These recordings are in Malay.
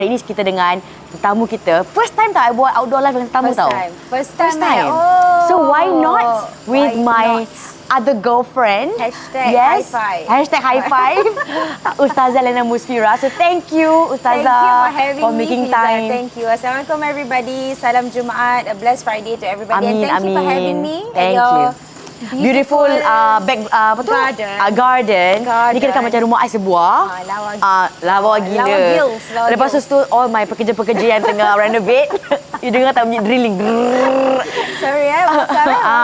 Ini kita dengan tetamu kita. First time tak I buat outdoor live dengan tetamu tau. First time. Oh. So why not with my other girlfriend? Hashtag yes. high five. Hashtag high five. Ustazah Liyana Musfirah. So thank you Ustazah Thank you for having me, making Fiza. time. Thank you. Assalamualaikum everybody. Salam Jumaat. A blessed Friday to everybody. Amin, And thank you for having me. Thank you. Beautiful garden. Ni kira kan macam rumah I sebuah. Lawa gila. Lawa gills. Lepas tu all my pekerja-pekerja yang tengah renovate. You dengar tak bunyi drilling? Sorry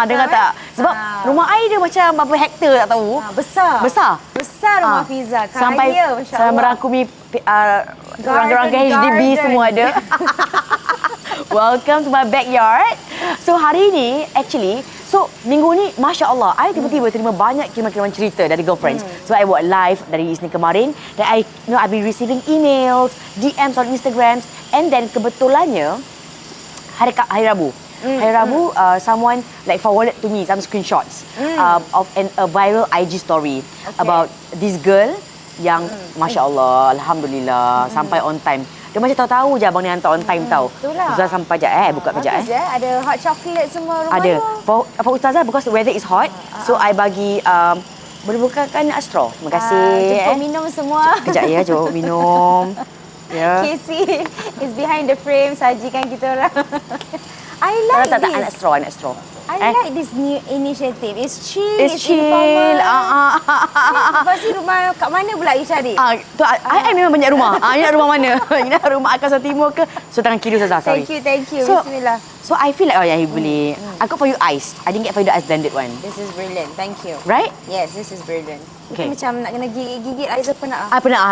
dengar tak? Sebab rumah I dia macam berapa hektar tak tahu. Besar rumah Fiza. Sampai merangkumi orang-orang HDB semua ada. Welcome to my backyard. So hari ni actually, minggu ni Masya Allah, I tiba-tiba terima banyak kiriman-kiriman cerita dari girlfriends. So I buat live dari Isnin kemarin. Dan I've been receiving emails, DMs on Instagram. And then kebetulannya hari Rabu. Hari Rabu, someone like forwarded to me some screenshots of a viral IG story about this girl yang Masya Allah, Alhamdulillah, sampai on time. Dia macam tahu-tahu je abang ni hantar on time tau. Ustazah sampai sekejap buka sekejap Ada hot chocolate semua rumah ada. For Ustazah, because the weather is hot, so I bagi boleh bukakan straw. Terima kasih. Jemput minum semua. Kejap ya, jemput minum. Ya. Casey is behind the frame, sajikan kita orang. I like this. Anak straw. I like this new initiative. It's chill. It's chill. Lepas ni rumah kat mana pula you cari? I memang banyak rumah. Ini nak rumah mana? Ini nak rumah Akasa Timur ke? So tangan kiri Ustazah, sorry. Thank you. Bismillah. So I feel like you boleh. I got for you ice. I didn't get for you the ice blended one. This is brilliant. Thank you. Right? Yes, this is brilliant. Okay. Macam nak kena gigit Aiza penat. Penat.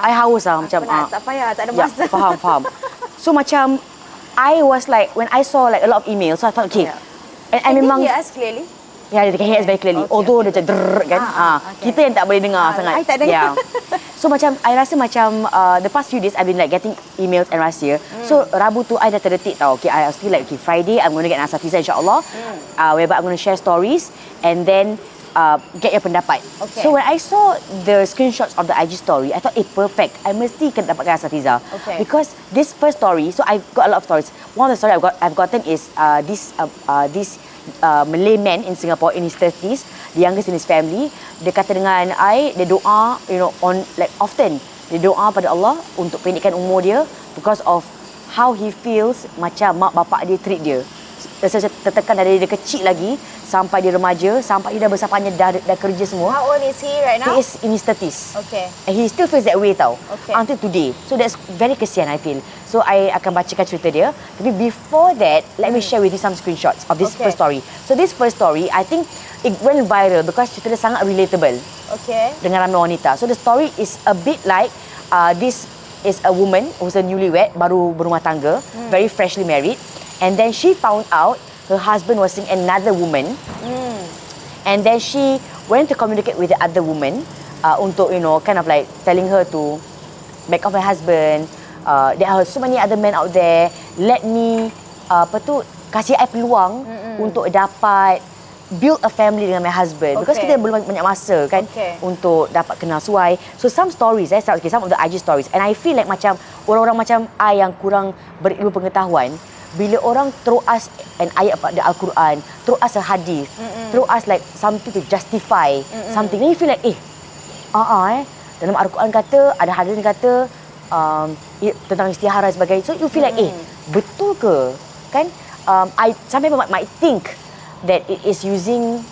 I haus macam. Penat, tak payah, tak ada masa. Faham. So macam I was like, when I saw like a lot of emails, so I thought, okay. Yeah. And memang hear us clearly? Yeah, they can hear us very clearly. Although dia macam drrrr kan. Kita yang tak boleh dengar sangat. I tak dengar. So macam, I rasa macam the past few days I've been like getting emails and rahsia. So Rabu tu I dah terdetik tau. Okay, I was feel like Friday I'm going to get nasihat Fiza insyaAllah. Whereby I'm going to share stories and then get your pendapat. So when I saw the screenshots of the IG story, I thought, perfect. I mesti kena dapatkan nasihat Fiza. Because this first story, so I've got a lot of stories. One of the stories I've gotten is this Malay man in Singapore in his 30s, the youngest in his family. Dia kata dengan dia doa, often dia doa pada Allah untuk pendekkan umur dia because of how he feels macam mak bapak dia treat dia. Tertekan dari dia kecil lagi sampai dia remaja, sampai dia dah besar panjang, dah kerja semua. How old is he right now? He is in his 30s. Okay. And he still feels that way tau. Until today. So that's very kesian I feel. So I akan bacakan cerita dia. Tapi before that, let me share with you some screenshots of this first story. So this first story, I think it went viral because cerita dia sangat relatable. Dengan ramai wanita. So the story is a bit like this is a woman who's a newlywed, baru berumah tangga, very freshly married. And then she found out her husband was seeing another woman. And then she went to communicate with the other woman untuk, kind of like telling her to back off my husband. There are so many other men out there. Let me, kasih I peluang untuk dapat build a family dengan my husband. Because kita belum banyak masa kan untuk dapat kenal suai. So some stories, some of the IG stories. And I feel like macam orang-orang macam I yang kurang berilmu pengetahuan, bila orang throw us an ayat pada Al-Quran, throw us a hadis, throw us like something to justify something, then you feel like, dalam Al-Quran kata, ada hadis kata tentang istihara dan sebagainya. So you feel like, betul ke? Kan? Some people might think that it is using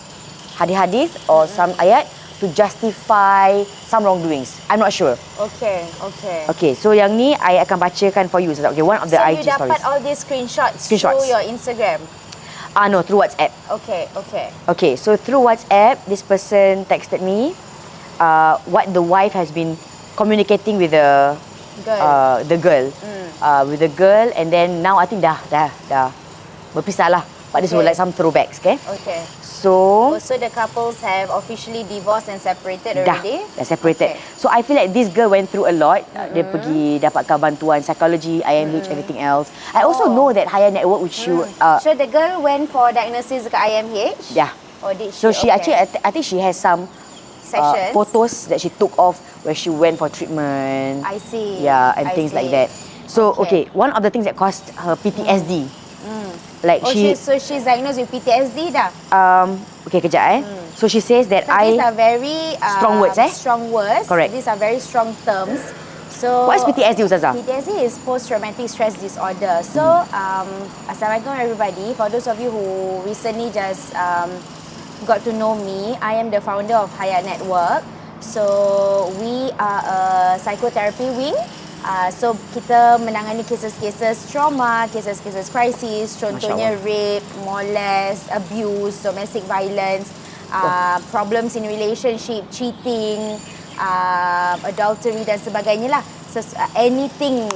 hadis-hadis or some ayat to justify some wrongdoings. I'm not sure. Okay, so yang ni I akan bacakan for you. Okay, one of the IG stories. So you dapat all these screenshots through your Instagram? No, through WhatsApp. Okay, so through WhatsApp, this person texted me what the wife has been communicating with the girl. With the girl, and then now I think dah berpisah lah. But this was like some throwbacks, okay? So the couples have officially divorced and separated already? Dah separated. So I feel like this girl went through a lot. Dia pergi dapatkan bantuan psikologi, IMH, everything else. I also know that higher network which you... So the girl went for diagnosis ke IMH? Yeah. Or did she? So she actually, I think she has some Sessions. photos that she took off where she went for treatment. I see. Yeah, and things like that. So, okay, one of the things that caused her PTSD. Like so she's diagnosed with PTSD dah? Okay, kejap So she says that These are very strong words Strong words. Correct. These are very strong terms. So what is PTSD, Ustazah? PTSD is post-traumatic stress disorder. So, Assalamualaikum everybody. For those of you who recently just got to know me, I am the founder of Hayat Network. So, we are a psychotherapy wing. So kita menangani kes-kes trauma, kes-kes krisis, contohnya rape, molest, abuse, domestic violence, problems in relationship, cheating, adultery dan sebagainya lah. So, anything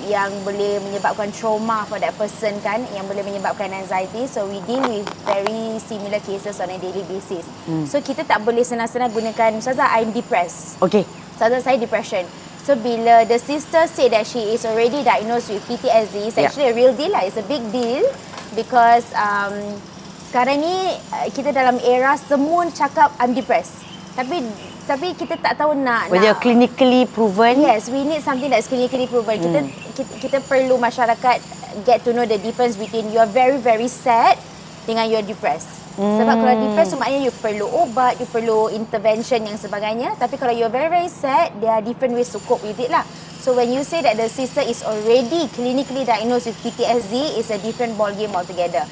yang boleh menyebabkan trauma for that person kan, yang boleh menyebabkan anxiety. So we deal with very similar cases on a daily basis. So kita tak boleh senang-senang gunakan, Ustazah, I'm depressed. Okay. Ustazah, saya depression. So bila the sister say that she is already diagnosed with PTSD, it's actually a real deal lah. It's a big deal because sekarang ni kita dalam era semua cakap I'm depressed. Tapi kita tak tahu whether clinically proven. Yes, we need something that's clinically proven. Kita perlu masyarakat get to know the difference between you are very very sad dengan you are depressed. Sebab kalau depressed maknanya you perlu ubat, you perlu intervention yang sebagainya. Tapi kalau you are very very sad, there are different ways to cope with it lah. So when you say that the sister is already clinically diagnosed with PTSD, it's a different ball game altogether.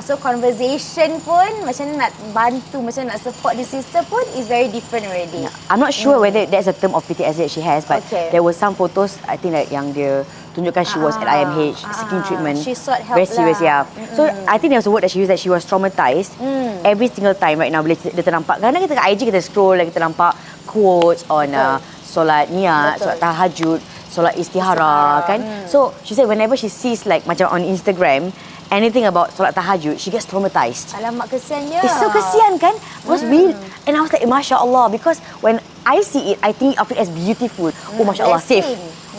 So conversation pun macam nak bantu, macam nak support the sister pun is very different already. I'm not sure whether that's a term of PTSD that she has, but there were some photos I think like yang dia tunjukkan she was at IMH seeking treatment. She sought help very serious, lah. So I think there was a word that she used that she was traumatized every single time right now. Bila dia ternampak, kadang kita kat IG kita scroll, kita nampak quotes on solat niat, solat tahajud, solat istihara kan. So she said whenever she sees like macam on Instagram anything about solat tahajud, she gets traumatized. Alamak, kesiannya. It's so kesian kan? Was we, and I was like, Masya Allah, because when I see it, I think of it as beautiful. Oh, Masya Allah, safe.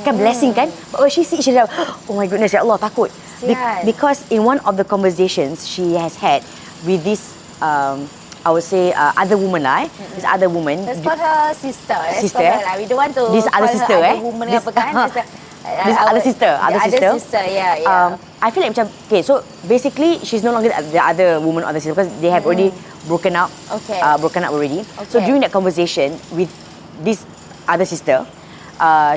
Kan blessing kan? But when she see it, she's like, oh my goodness, Ya Allah, takut. Because in one of the conversations she has had with this, I would say, other woman lah. This other woman. Let's call her sister. We don't want to this call other sister, her other woman apa kan? This other sister. Yeah. I feel like macam, okay, so basically she's no longer the other woman or the sister because they have already broken up. Broken up already. So during that conversation with this other sister,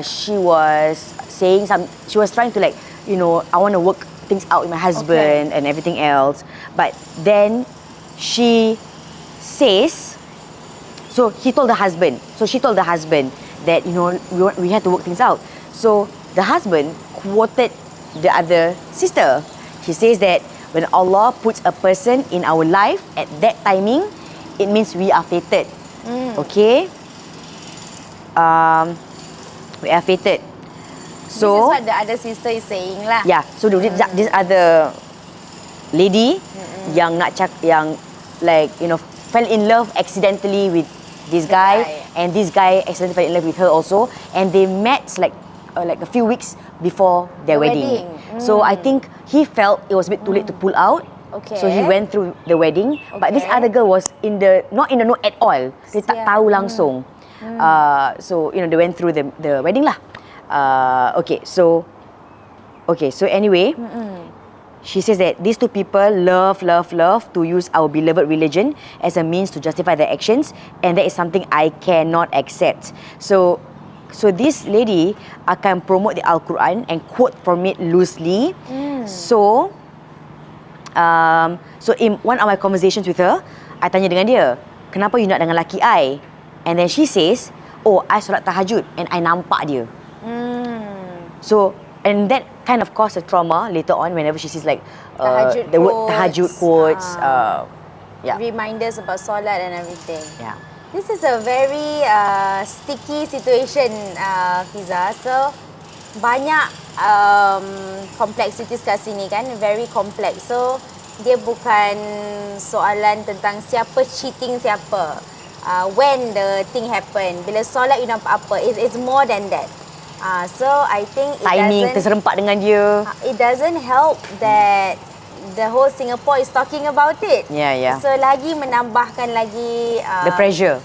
she was saying she was trying to like, you know, I want to work things out with my husband and everything else. But then she says, so she told the husband that, you know, we had to work things out. So the husband quoted the other sister. She says that when Allah puts a person in our life at that timing, it means we are fated. Okay? We are fated. So this is what the other sister is saying lah. Yeah. So this other lady yang like, you know, fell in love accidentally with this guy, and this guy accidentally fell in love with her also, and they met like a few weeks before their wedding. So I think he felt it was a bit too late to pull out. So he went through the wedding, but this other girl was not in the know at all. Dia tak tahu langsung. So you know, they went through the wedding lah. So anyway, she says that these two people love to use our beloved religion as a means to justify their actions, and that is something I cannot accept. So this lady akan promote the Al-Quran and quote from it loosely. So in one of my conversations with her, I tanya dengan dia, kenapa you nak dengan laki I? And then she says, oh, I solat tahajud and I nampak dia. So, and that kind of caused a trauma later on whenever she sees like the word tahajud quotes. Reminders about solat and everything. Yeah. This is a very sticky situation, Fiza. So, banyak complexities kat sini kan, very complex. So, dia bukan soalan tentang siapa cheating siapa. When the thing happen, bila solat you nampak apa. It's more than that. So, I think timing terserempak dengan dia. It doesn't help that the whole Singapore is talking about it. Yeah. So lagi menambahkan lagi The pressure,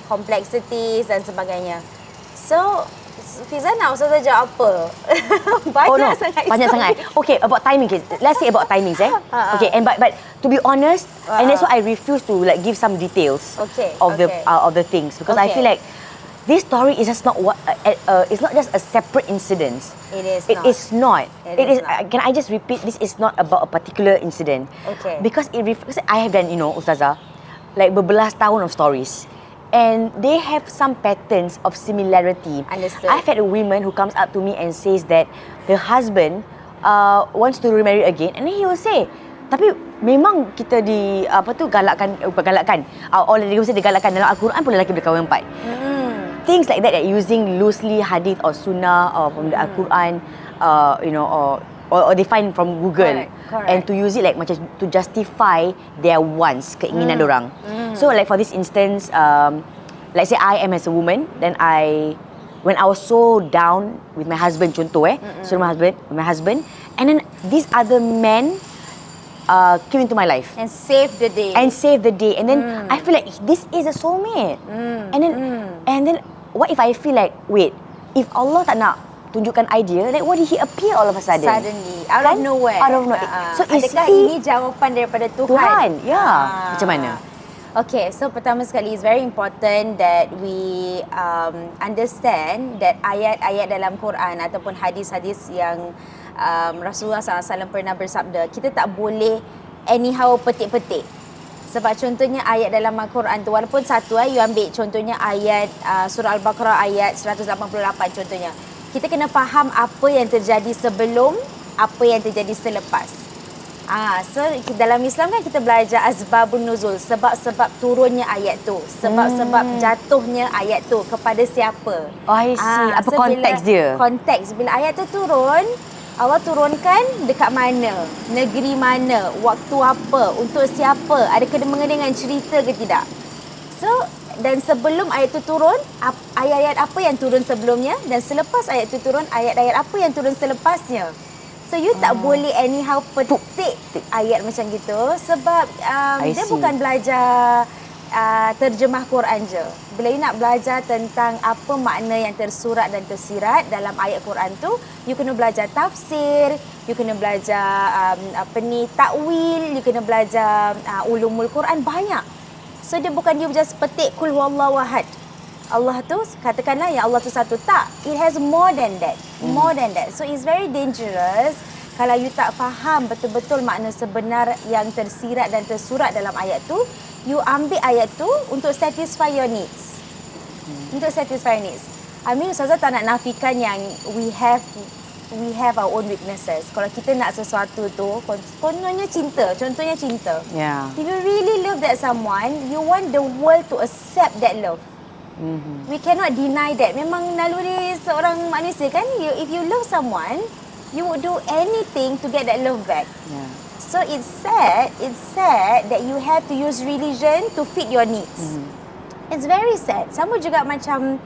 complexities dan sebagainya. So Fiza nak Ustazah jawab apa? Banyak sangat. Okay, about timing. Let's say about timings. Okay, and but to be honest, and that's why I refuse to like give some details of the things, because I feel like this story is just not it's not just a separate incident. It is not. It is. Can I just repeat? This is not about a particular incident. Okay. Because I have done, Ustazah, like berbelas tahun of stories. And they have some patterns of similarity. Understood. I've had a woman who comes up to me and says that the husband wants to remarry again, and then he will say, tapi memang kita galakkan, or digalakkan dalam Al-Quran pun lelaki berkahwin 4. Things like that using loosely hadith or sunnah or from the Al-Quran, or they find from Google. Correct. And to use it like macam to justify their wants, keinginan dorang. So like for this instance, let's say I am as a woman, then when I was so down with my husband, contoh so my husband, and then these other men came into my life and saved the day. And then I feel like this is a soulmate. And then what if I feel like, wait, if Allah tak nak tunjukkan idea, like what did he appear all of a sudden? Suddenly, out of nowhere. So adakah ini jawapan daripada Tuhan? Macam mana? Okay, so pertama sekali, it's very important that we understand that ayat-ayat dalam Quran ataupun hadis-hadis yang Rasulullah SAW pernah bersabda, kita tak boleh anyhow petik-petik. Sebab contohnya ayat dalam Al-Quran tu, walaupun satu you ambil contohnya ayat surah Al-Baqarah ayat 188 contohnya. Kita kena faham apa yang terjadi sebelum, apa yang terjadi selepas. So dalam Islam kan kita belajar asbabun nuzul, sebab-sebab turunnya ayat tu, sebab-sebab jatuhnya ayat tu kepada siapa. I see. Apa konteks dia? Konteks bila ayat tu turun, Allah turunkan dekat mana, negeri mana, waktu apa, untuk siapa, ada kena mengena dengan cerita ke tidak. So dan sebelum ayat itu turun, ayat-ayat apa yang turun sebelumnya, dan selepas ayat itu turun, ayat-ayat apa yang turun selepasnya. So you tak boleh anyhow petik ayat macam gitu, sebab dia bukan belajar terjemah Quran je. Bila you nak belajar tentang apa makna yang tersurat dan tersirat dalam ayat Quran tu, you kena belajar tafsir, you kena belajar takwil, you kena belajar ulumul Quran, banyak. So dia bukan you just petik kul huwallahu ahad. Allah tu katakanlah yang Allah tu satu, tak. It has more than that. More than that. So it's very dangerous kalau you tak faham betul-betul makna sebenar yang tersirat dan tersurat dalam ayat tu. You ambil ayat tu untuk satisfy your needs. Untuk satisfy your needs. I mean, Ustazah tak nak nafikan yang we have our own weaknesses. Kalau kita nak sesuatu tu, contohnya cinta. Yeah. If you really love that someone, you want the world to accept that love. We cannot deny that. Memang naluri seorang manusia kan, if you love someone, you would do anything to get that love back. Yeah. So it's sad that you have to use religion to fit your needs. It's very sad. Sama juga macam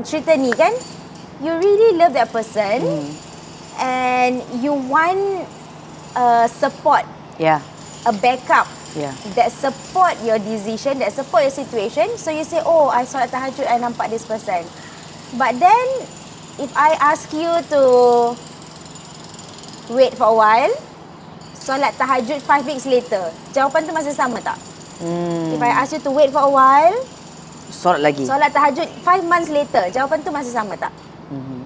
cerita ni kan, you really love that person and you want support, a backup that support your decision, that support your situation. So you say, oh, I solat tahajud, I nampak this person. But then if I ask you to wait for a while, solat tahajud 5 weeks later, jawapan tu masih sama tak? If I ask you to wait for a while, solat tahajud 5 months later, jawapan tu masih sama tak?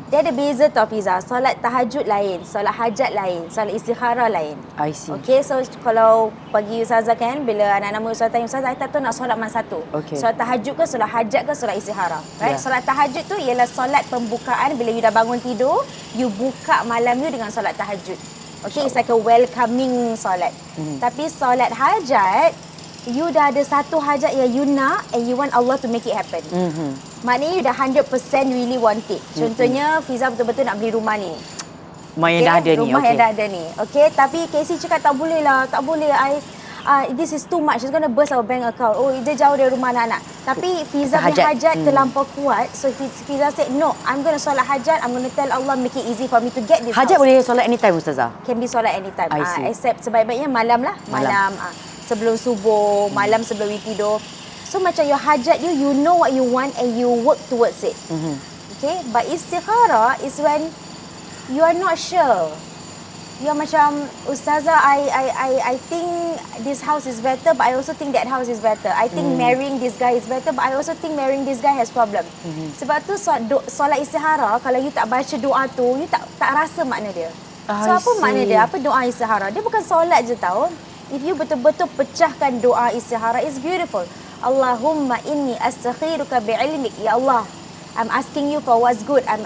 Dia ada beza tau, Fiza. Solat tahajud lain, solat hajat lain, solat istikharah lain. I see. Okay, so kalau bagi Ustazah kan, bila anak-anak murid Ustazah tanya, Ustazah, I tak tahu nak solat mana satu. Solat tahajud ke, solat hajat ke, solat istikharah. Right? Solat tahajud tu ialah solat pembukaan. Bila you dah bangun tidur, you buka malam you dengan solat tahajud. Okay, it's like a welcoming solat. Tapi solat hajat, you dah ada satu hajat yang you nak and you want Allah to make it happen. Maknanya you dah 100% really want it. Contohnya, Fiza betul-betul nak beli rumah ni. Rumah yang dah ada ni. Rumah yang dah ada ni. Okay, tapi Casey cakap tak boleh lah. Tak boleh. this is too much, it's going to burst our bank account. Oh, dia jauh dari rumah anak-anak. Tapi Fiza punya hajat terlampau kuat. So Fiza said, no, I'm going to solat hajat. I'm going to tell Allah, make it easy for me to get this Hajat house. boleh solat anytime, Ustazah? Can be solat anytime. I see. Except sebaik-baiknya malam lah. Malam. Sebelum subuh, malam sebelum we tidur. So macam your hajat you know what you want and you work towards it. Okay? But istikharah is when you are not sure. You are macam, Ustazah, I think this house is better, but I also think that house is better. I think marrying this guy is better, but I also think marrying this guy has problem. Sebab tu solat istikharah, kalau you tak baca doa tu, you tak rasa makna dia. So apa makna dia? Apa doa istikharah? Dia bukan solat je tau. If you betul-betul pecahkan doa istikharah, it's beautiful. Allahumma inni astakhiruka bi'ilmik. Ya Allah, I'm asking you for what's good. I'm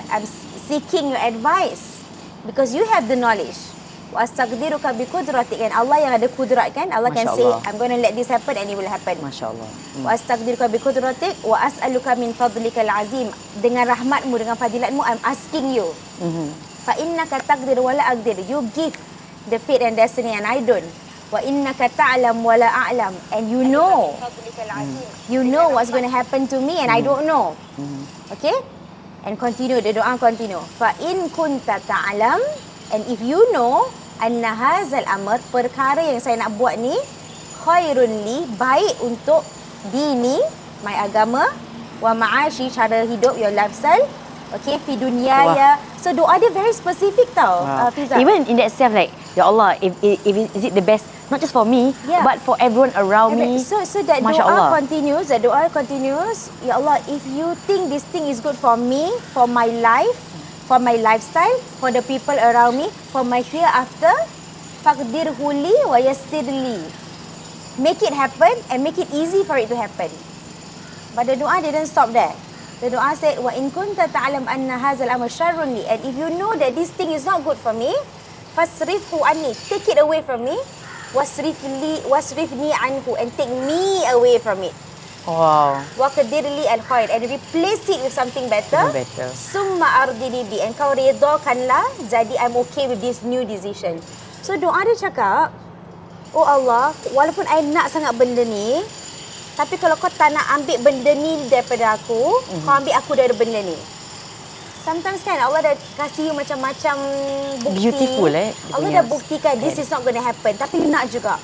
seeking your advice because you have the knowledge. Wa astaqdiruka bi qudratik, kan Allah yang ada kudrat kan. Allah can say I'm going to let this happen and it will happen. Masya-Allah. Wa astaqdiruka bi qudratik wa as'aluka min fadlikal azim. Dengan rahmatmu, dengan fadilatmu, I'm asking you. Fa innaka taqdir wa la aqdir. You give the fate and destiny and I don't. Wa innaka ta'lam wa la a'lam. And you know. You know what's going to happen to me and I don't know. Okay? And continue, the doa continue. Fa in kunta ta'lam, and if you know anna hazal amr, perkara yang saya nak buat ni khairun li, baik untuk dini, my agama, wa ma'ashi, cara hidup, your lifestyle, okay, fi dunyaya. So doa dia very specific tau, Fiza. Even in that self, like, ya Allah, if is it the best, not just for me, but for everyone around me. So that doa continues, that doa continues. Ya Allah, if you think this thing is good for me, for my life, for my lifestyle, for the people around me, for my hereafter, faqdirhu li wa yassir li. Make it happen and make it easy for it to happen. But the doa didn't stop there. The doa said, wa in kunta ta'lam anna hadzal amr syarrun li, and if you know that this thing is not good for me, fasrifhu anni, take it away from me, wasrifni anhu, and take me away from it. Wow. Wa qadirli al-khair, and replace it with something better. Summa ardini bi, and kau redakanlah, jadi I'm okay with this new decision. So doa dia cakap, oh Allah, walaupun I nak sangat benda ni, tapi kalau kau tak nak ambil benda ni daripada aku, kau ambil aku dari benda ni. Sometimes kan Allah dah kasih you macam-macam bukti. Beautiful Allah dah buktikan this is not going to happen, tapi you nak juga.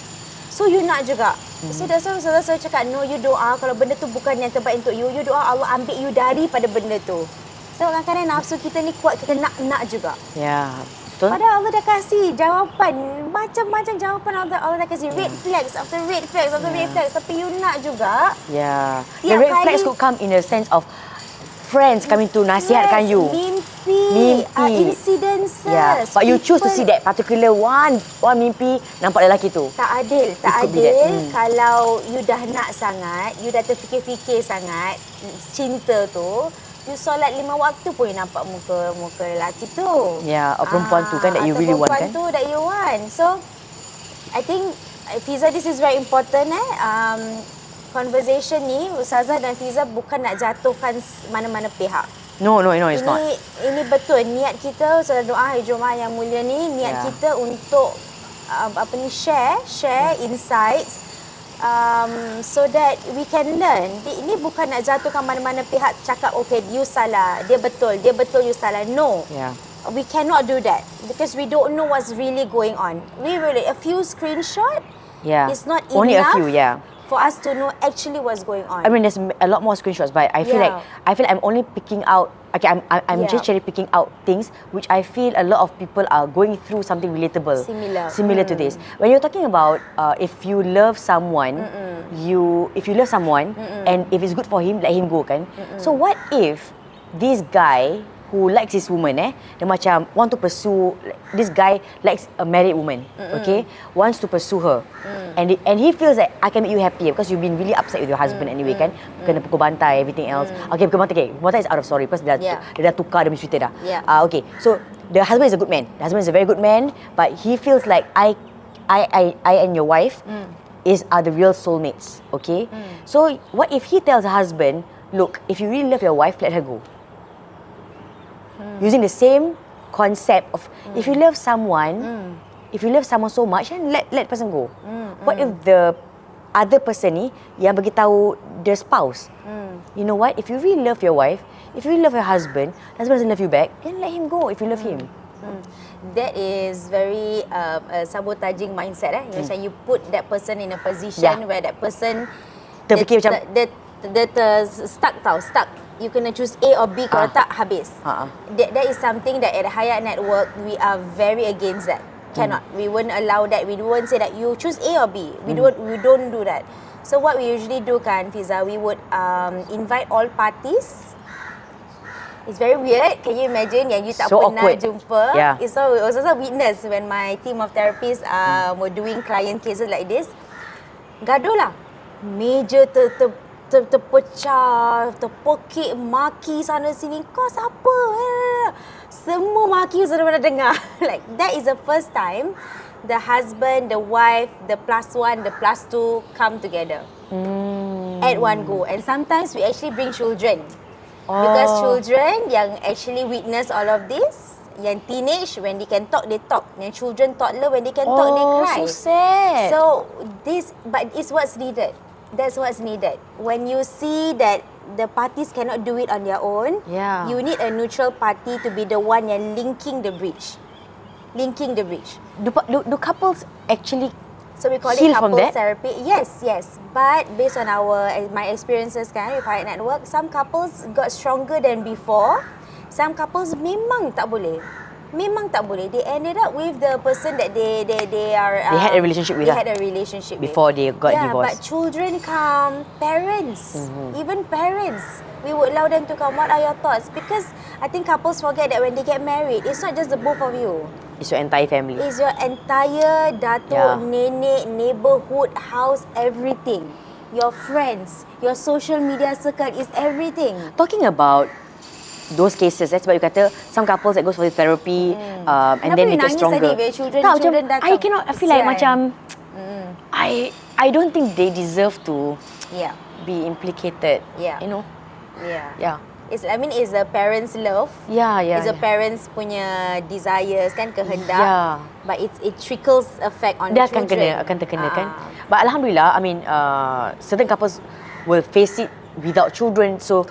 So you nak juga. So that's why saya cakap, no, you doa kalau benda tu bukan yang terbaik untuk you, you doa Allah ambil you daripada benda tu. So kadang-kadang nafsu kita ni kuat, kita nak juga. Ya, betul. Padahal Allah dah kasih jawapan, macam-macam jawapan Allah dah kasih, red flags after red flags after red flags, tapi you nak juga. Yeah. The red flags could come in a sense of friends coming to nasihatkan you. Mimpi. Incidences. Yeah. But you choose to see that particular one mimpi nampak lelaki tu. Tak adil. Kalau you dah nak sangat, you dah terfikir-fikir sangat cinta tu, you solat 5 waktu pun you nampak muka lelaki tu. Ya, perempuan tu kan that you really want kan. Perempuan tu that you want. So, I think, Fiza, this is very important conversation ni, Ustazah dan Fiza bukan nak jatuhkan mana-mana pihak. No, it's not. Ini betul. Niat kita, Ustazah doa hari Jumaat yang mulia ni, niat kita untuk share insights so that we can learn. Ini bukan nak jatuhkan mana-mana pihak cakap, okay, you salah, dia betul, you salah. No. Yeah. We cannot do that because we don't know what's really going on. A few screenshots is not enough. Only a few, for us to know actually what's going on. I mean, there's a lot more screenshots, but I feel I'm only picking out. Okay, I'm just cherry picking out things which I feel a lot of people are going through something relatable, similar to this. When you're talking about if you love someone, if you love someone, and if it's good for him, let him go, kan? So what if this guy who likes this woman, dia macam want to pursue, this guy likes a married woman, okay, wants to pursue her, and he feels that I can make you happier because you've been really upset with your husband anyway, kan, kena pukul bantai, everything else. Okay, pukul bantai is out of story because dia dah tukar dia punya cerita dah. Okay, so the husband is a good man. The husband is a very good man, but he feels like I and your wife are the real soulmates, okay? So what if he tells the husband, look, if you really love your wife, let her go. Using the same concept of if you love someone, if you love someone so much, then let person go. What if the other person ni yang bagi tahu the spouse, you know what? If you really love your wife, if you really love your husband doesn't love you back, then let him go if you love him. That is very sabotaging mindset. Macam you put that person in a position where that person terfikir macam stuck. You kena choose A or B, kalau tak habis. That is something that at Hayat Network we are very against that. Cannot. We won't allow that. We won't say that you choose A or B. We don't do that. So what we usually do kan, Fiza, we would invite all parties. It's very weird. Can you imagine yang you tak so pernah awkward. jumpa? Yeah. It's also a witness when my team of therapists were doing client cases like this. Gaduh lah. Meja terpecah, terpekik, maki sana sini. Kau siapa? Semua maki sudah pernah dengar. Like that is the first time the husband, the wife, the +1, the +2 come together at one go. And sometimes we actually bring children. Because children yang actually witness all of this, yang teenage, when they can talk, they talk. Yang children, toddler, when they can talk, they cry. So sad. So but it's what's needed. That's what's needed. When you see that the parties cannot do it on their own, you need a neutral party to be the one yang linking the bridge. Do couples actually So we call it heal couples therapy. Yes. But based on my experiences kan with Hayat Network, some couples got stronger than before. Some couples memang tak boleh. They ended up with the person that they had a relationship with. They had a relationship before with. they got divorced. But children come, parents, even parents. We would allow them to come. What are your thoughts? Because I think couples forget that when they get married, it's not just the both of you. It's your entire family. It's your entire datuk, nenek, neighborhood, house, everything. Your friends, your social media circle is everything. Talking about those cases, that's why you kata some couples that goes for the therapy and then they get stronger. Children datang. I feel like macam I don't think they deserve to be implicated. You know? Yeah. It's the parents' love. It's the parents punya desires kan, kehendak. But it trickles effect on the children. Dia akan terkena kan. But alhamdulillah, certain couples will face it without children. So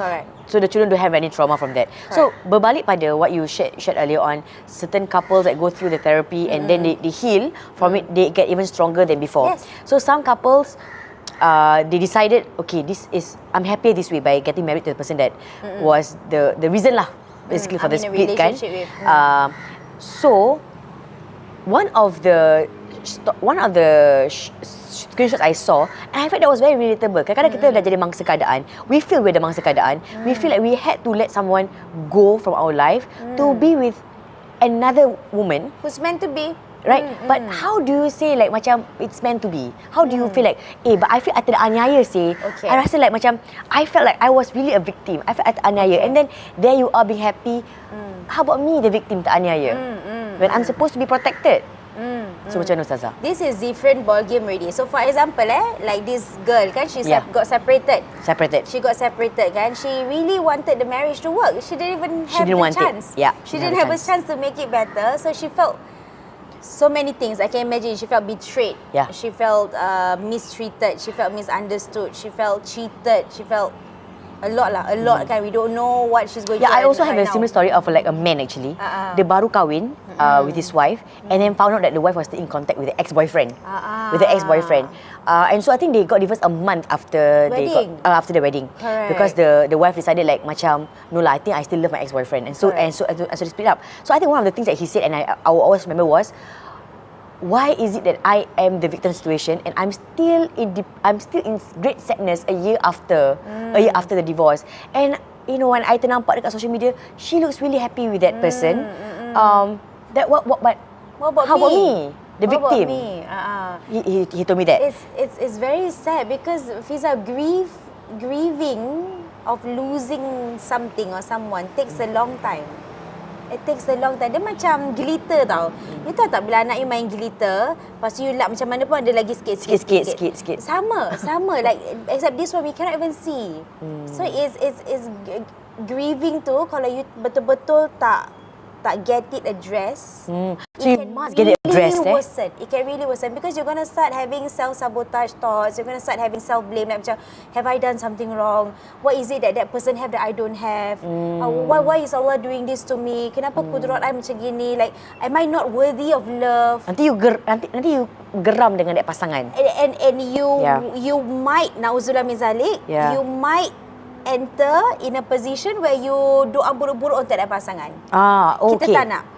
the children don't have any trauma from that. So berbalik pada what you shared earlier on, certain couples that go through the therapy and then they heal from it, they get even stronger than before. So some couples they decided, okay, I'm happy this way by getting married to the person that was the reason lah, basically for the split kan. So one of the screenshots I saw, and I felt that was very relatable. Kadang-kadang kita dah jadi mangsa keadaan. We feel we're the mangsa keadaan. We feel like we had to let someone go from our life to be with another woman who's meant to be. Right? But how do you say like macam it's meant to be? How do you feel like, but I feel I teraniaya sih. I rasa like macam, I felt like I was really a victim. I felt I teraniaya. And then there you are being happy. How about me, the victim teraniaya? When I'm supposed to be protected. So macam mana Ustazah? This is different ball game already. So for example like this girl kan, she got separated. She got separated kan. She really wanted the marriage to work. She didn't even have the chance. She didn't have a chance to make it better. So she felt so many things. I can imagine she felt betrayed. She felt mistreated. She felt misunderstood. She felt cheated. She felt a lot kan. We don't know what she's going through. I also have a similar story of like a man actually. Dia baru kahwin with his wife and then found out that the wife was still in contact with the ex-boyfriend. And so I think they got divorced a month after the wedding. Because the wife decided like macam, no lah, I think I still love my ex-boyfriend. And so they split up. So I think one of the things that he said, and I will always remember, was, why is it that I am the victim situation and I'm still in great sadness a year after the divorce? And you know, when I ternampak dekat social media, she looks really happy with that person. But how about me? The victim. He told me that. It's very sad because Fiza, grieving of losing something or someone takes a long time. It takes a long time. Dia macam glitter tau. You tahu tak bila anak you main glitter, lepas tu you lap macam mana pun ada lagi sikit. Sama. Like except this one we cannot even see. So it's grieving tu kalau you betul-betul tak tak get it addressed, So you must get it addressed. Worsen. It can really worsen because you're going to start having self-sabotage thoughts. You're going to start having self-blame. Like macam, have I done something wrong? What is it that that person have that I don't have? Why is Allah doing this to me? Kenapa kudrat I macam gini? Like, am I not worthy of love? Nanti you geram dengan that pasangan. And you might, na'udzubillah min zalik, you might enter in a position where you doa buruk-buruk untuk that pasangan. Okay.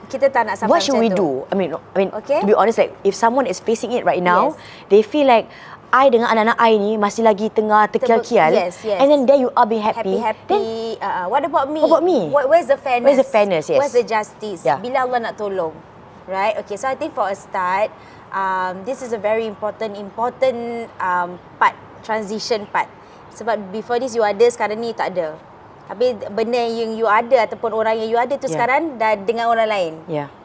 Kita tak nak sampai macam tu. What should we do? I mean, to be honest, like if someone is facing it right now, they feel like I dengan anak-anak I ni masih lagi tengah terkial-kial. And then there you are being happy. Then, what about me? What about me? Where's the fairness? Where's the fairness? Yes. Where's the justice? Bila Allah nak tolong. Right? Okay, so I think for a start, this is a very important part, transition part. Sebab before this you ada, sekarang ni tak ada. Habis benda yang you ada ataupun orang yang you ada tu sekarang dah dengan orang lain.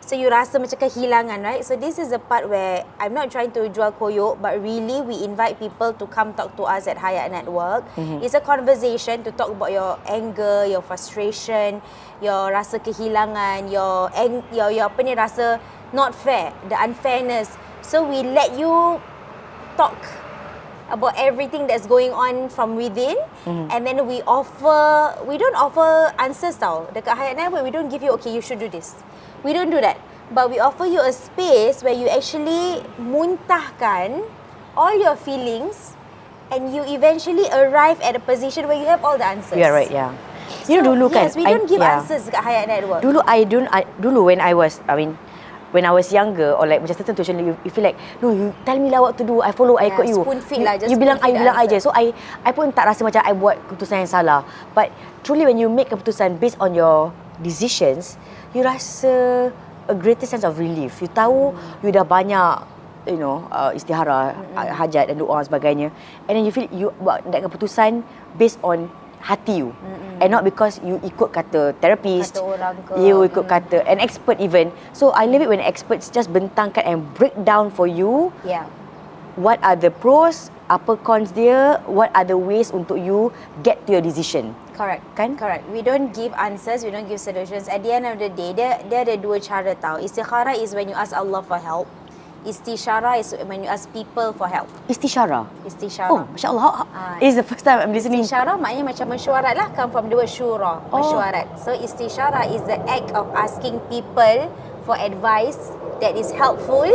So you rasa macam kehilangan, right? So this is the part where I'm not trying to jual koyok, but really we invite people to come talk to us at Hayat Network. It's a conversation to talk about your anger, your frustration, your rasa kehilangan, your apa ni, rasa not fair, the unfairness. So we let you talk about everything that's going on from within, and then we don't offer answers tau. Dekat Hayat Network, we don't give you, okay, you should do this. We don't do that. But we offer you a space where you actually muntahkan all your feelings and you eventually arrive at a position where you have all the answers. Yeah, right, You know, dulu kan, yes, we don't give answers dekat Hayat Network. Dulu when I was younger, or like macam certain situation, you feel like, no, you tell me lah what to do, I follow, I ikut you. Spoon feed lah, just you bilang I je. So I pun tak rasa macam I buat keputusan yang salah. But truly when you make keputusan based on your decisions, you rasa a greater sense of relief. You tahu you dah banyak, istihara, hajat dan doa dan sebagainya. And then you feel you buat that keputusan based on hati you. And not because you ikut kata therapist, kata orang ke, you ikut kata an expert even. So I love it when experts just bentangkan and break down for you what are the pros, apa cons dia, what are the ways untuk you get to your decision. Correct. Kan? Correct. We don't give answers, we don't give solutions. At the end of the day, dia ada dua cara tau. Istikharah is when you ask Allah for help. Istisyarah is when you ask people for help. Istisyarah? Istisyarah. Oh, Masya Allah. It's the first time I'm listening. Istisyarah maknanya macam mesyuarat lah, come from the word syura, mesyuarat. So istisyarah is the act of asking people for advice that is helpful,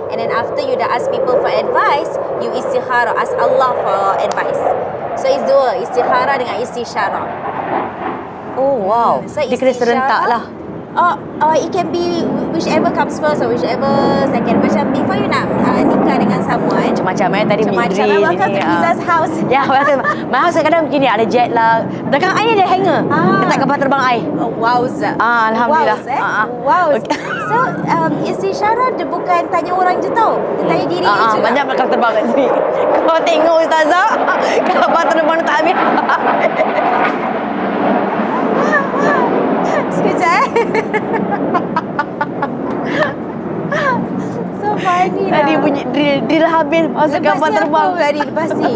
and then after you dah ask people for advice, you istikharah, ask Allah for advice. So it's dua, istikharah dengan istisyarah. Oh wow. So dia kena serentak lah. It can be whichever comes first or whichever second. Macam before you nak nikah dengan someone, macam-macam tadi macam-macam. Welcome to Fiza's house. Welcome. My house kadang-kadang begini, ada jet lag. Belakang I ada hanger. Letak kapal terbang I. Wowza. Alhamdulillah. Wow. So istisyarah dia bukan tanya orang je tau. Dia tanya diri dia juga. Banyak kapal terbang kat sini. Kau tengok Ustazah, kapal terbang tak habis. Sekejap So funny lah. Tadi bunyi drill habis masuk kapal terbang. Lepas ni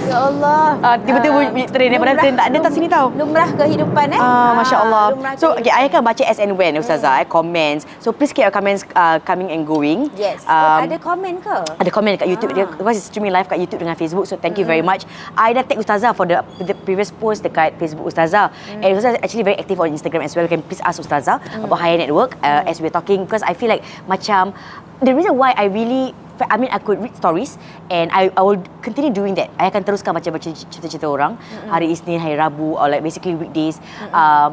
ya Allah. Tiba-tiba bunyi train daripada train tak ada tak sini tau. Lumrah kehidupan Masya Allah. So okay, I akan baca as and when Ustazah, comments. So please keep your comments coming and going. Yes. Ada komen ke? Ada komen dekat YouTube dia. Because it's streaming live kat YouTube dengan Facebook. So thank you very much. I dah tag Ustazah for the previous post dekat Facebook Ustazah. And Ustazah actually very active on Instagram as well. You can please ask Ustazah about Hayat Network as we're talking, because I feel like macam the reason why I could read stories and I will continue doing that. I akan teruskan baca cerita-cerita orang hari Isnin, hari Rabu, or like basically weekdays.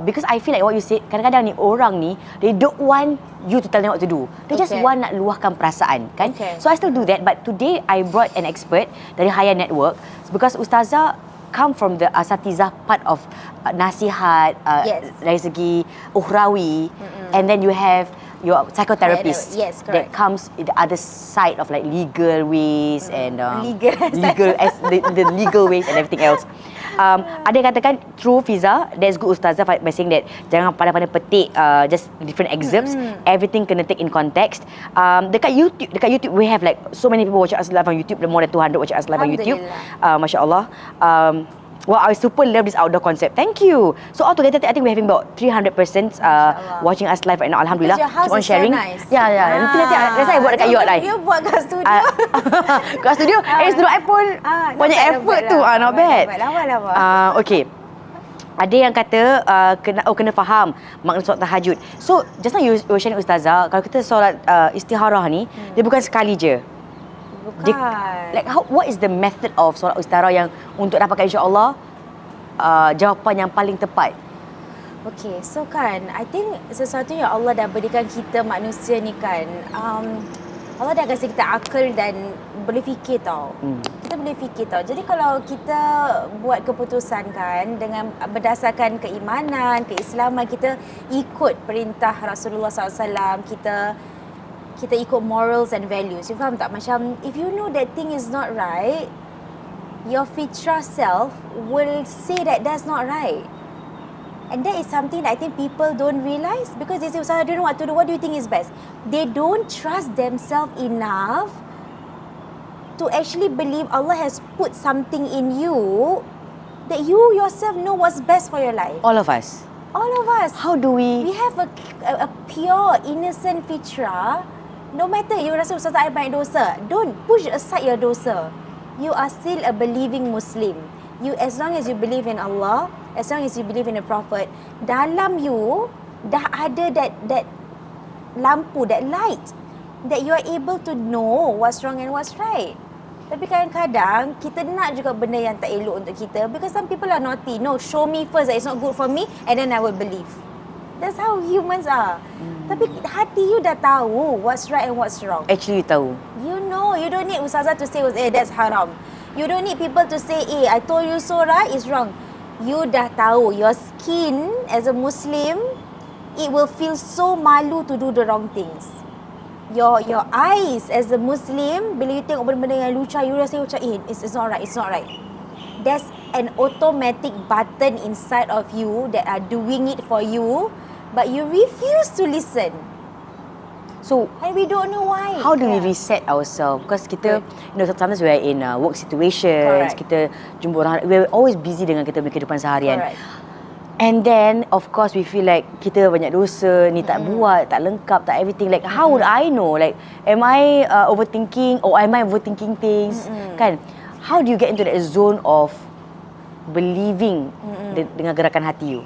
Because I feel like what you said, kadang-kadang ni orang ni, they don't want you to tell them what to do. They just want nak luahkan perasaan, kan? So I still do that, but today I brought an expert dari Hayat Network because Ustazah come from the asatizah part of nasihat, dari segi ukhrawi, and then you have your psychotherapist that comes in the other side of like legal ways and the legal ways and everything else. Ada yang katakan true Fiza, that's good Ustazah by saying that jangan pandai-pandai petik just different excerpts, everything kena take in context. Dekat YouTube we have like so many people watching us live on YouTube, more than 200 watching us live on YouTube. Masya Allah. Wow, I super love this outdoor concept. Thank you. So altogether, I think we're having about 300 persons watching us live right now. Alhamdulillah. Because your house Keep on is sharing. so nice. Ya. Nanti that's why I buat dekat yacht lah. You buat kat studio. Kat studio. Studio I pun banyak effort tu. Not bad. Lawa. Okay. Ada yang kata kena faham makna solat tahajud. So just now you were sharing Ustazah, kalau kita solat istikharah ni, dia bukan sekali je. Bukan. What is the method of solat istikharah yang untuk dapatkan insya-Allah jawapan yang paling tepat? Okay, so kan, I think sesuatu yang Allah dah berikan kita manusia ni kan, Allah dah kasi kita akal dan boleh fikir tau. Kita boleh fikir tau. Jadi kalau kita buat keputusan kan dengan berdasarkan keimanan, keislaman, kita ikut perintah Rasulullah SAW, kita ikut morals and values. You faham tak? Macam if you know that thing is not right, your fitrah self will say that that's not right. And that is something that I think people don't realise because they say, "Ustaz, I don't know what to do. What do you think is best?" They don't trust themselves enough to actually believe Allah has put something in you that you yourself know what's best for your life. All of us. All of us. How do we? We have a pure, innocent fitrah. No matter you rasa Ustazah I banyak dosa, don't push aside your dosa. You are still a believing Muslim. You, as long as you believe in Allah, as long as you believe in the Prophet, dalam you dah ada that lampu, that light, that you are able to know what's wrong and what's right. Tapi kadang-kadang kita nak juga benda yang tak elok untuk kita because some people are naughty. No, show me first that it's not good for me and then I will believe. That's how humans are. Tapi hati you dah tahu what's right and what's wrong. Actually, you tahu. You know, you don't need Ustazah to say, that's haram. You don't need people to say, I told you so right, it's wrong. You dah tahu. Your skin as a Muslim, it will feel so malu to do the wrong things. Your eyes as a Muslim, bila you tengok benda-benda yang lucu, you rasa macam, it's not right, it's not right. There's an automatic button inside of you that are doing it for you, but you refuse to listen. So, and we don't know why. How do we reset ourselves? Because kita, sometimes we are in work situations, kita jumpa orang, we're always busy dengan kita punya kehidupan seharian. Correct. And then, of course, we feel like kita banyak dosa, ni tak buat, tak lengkap, tak everything. Like, how would I know? Like, am I overthinking or am I overthinking things? Kan? How do you get into that zone of believing dengan gerakan hati you?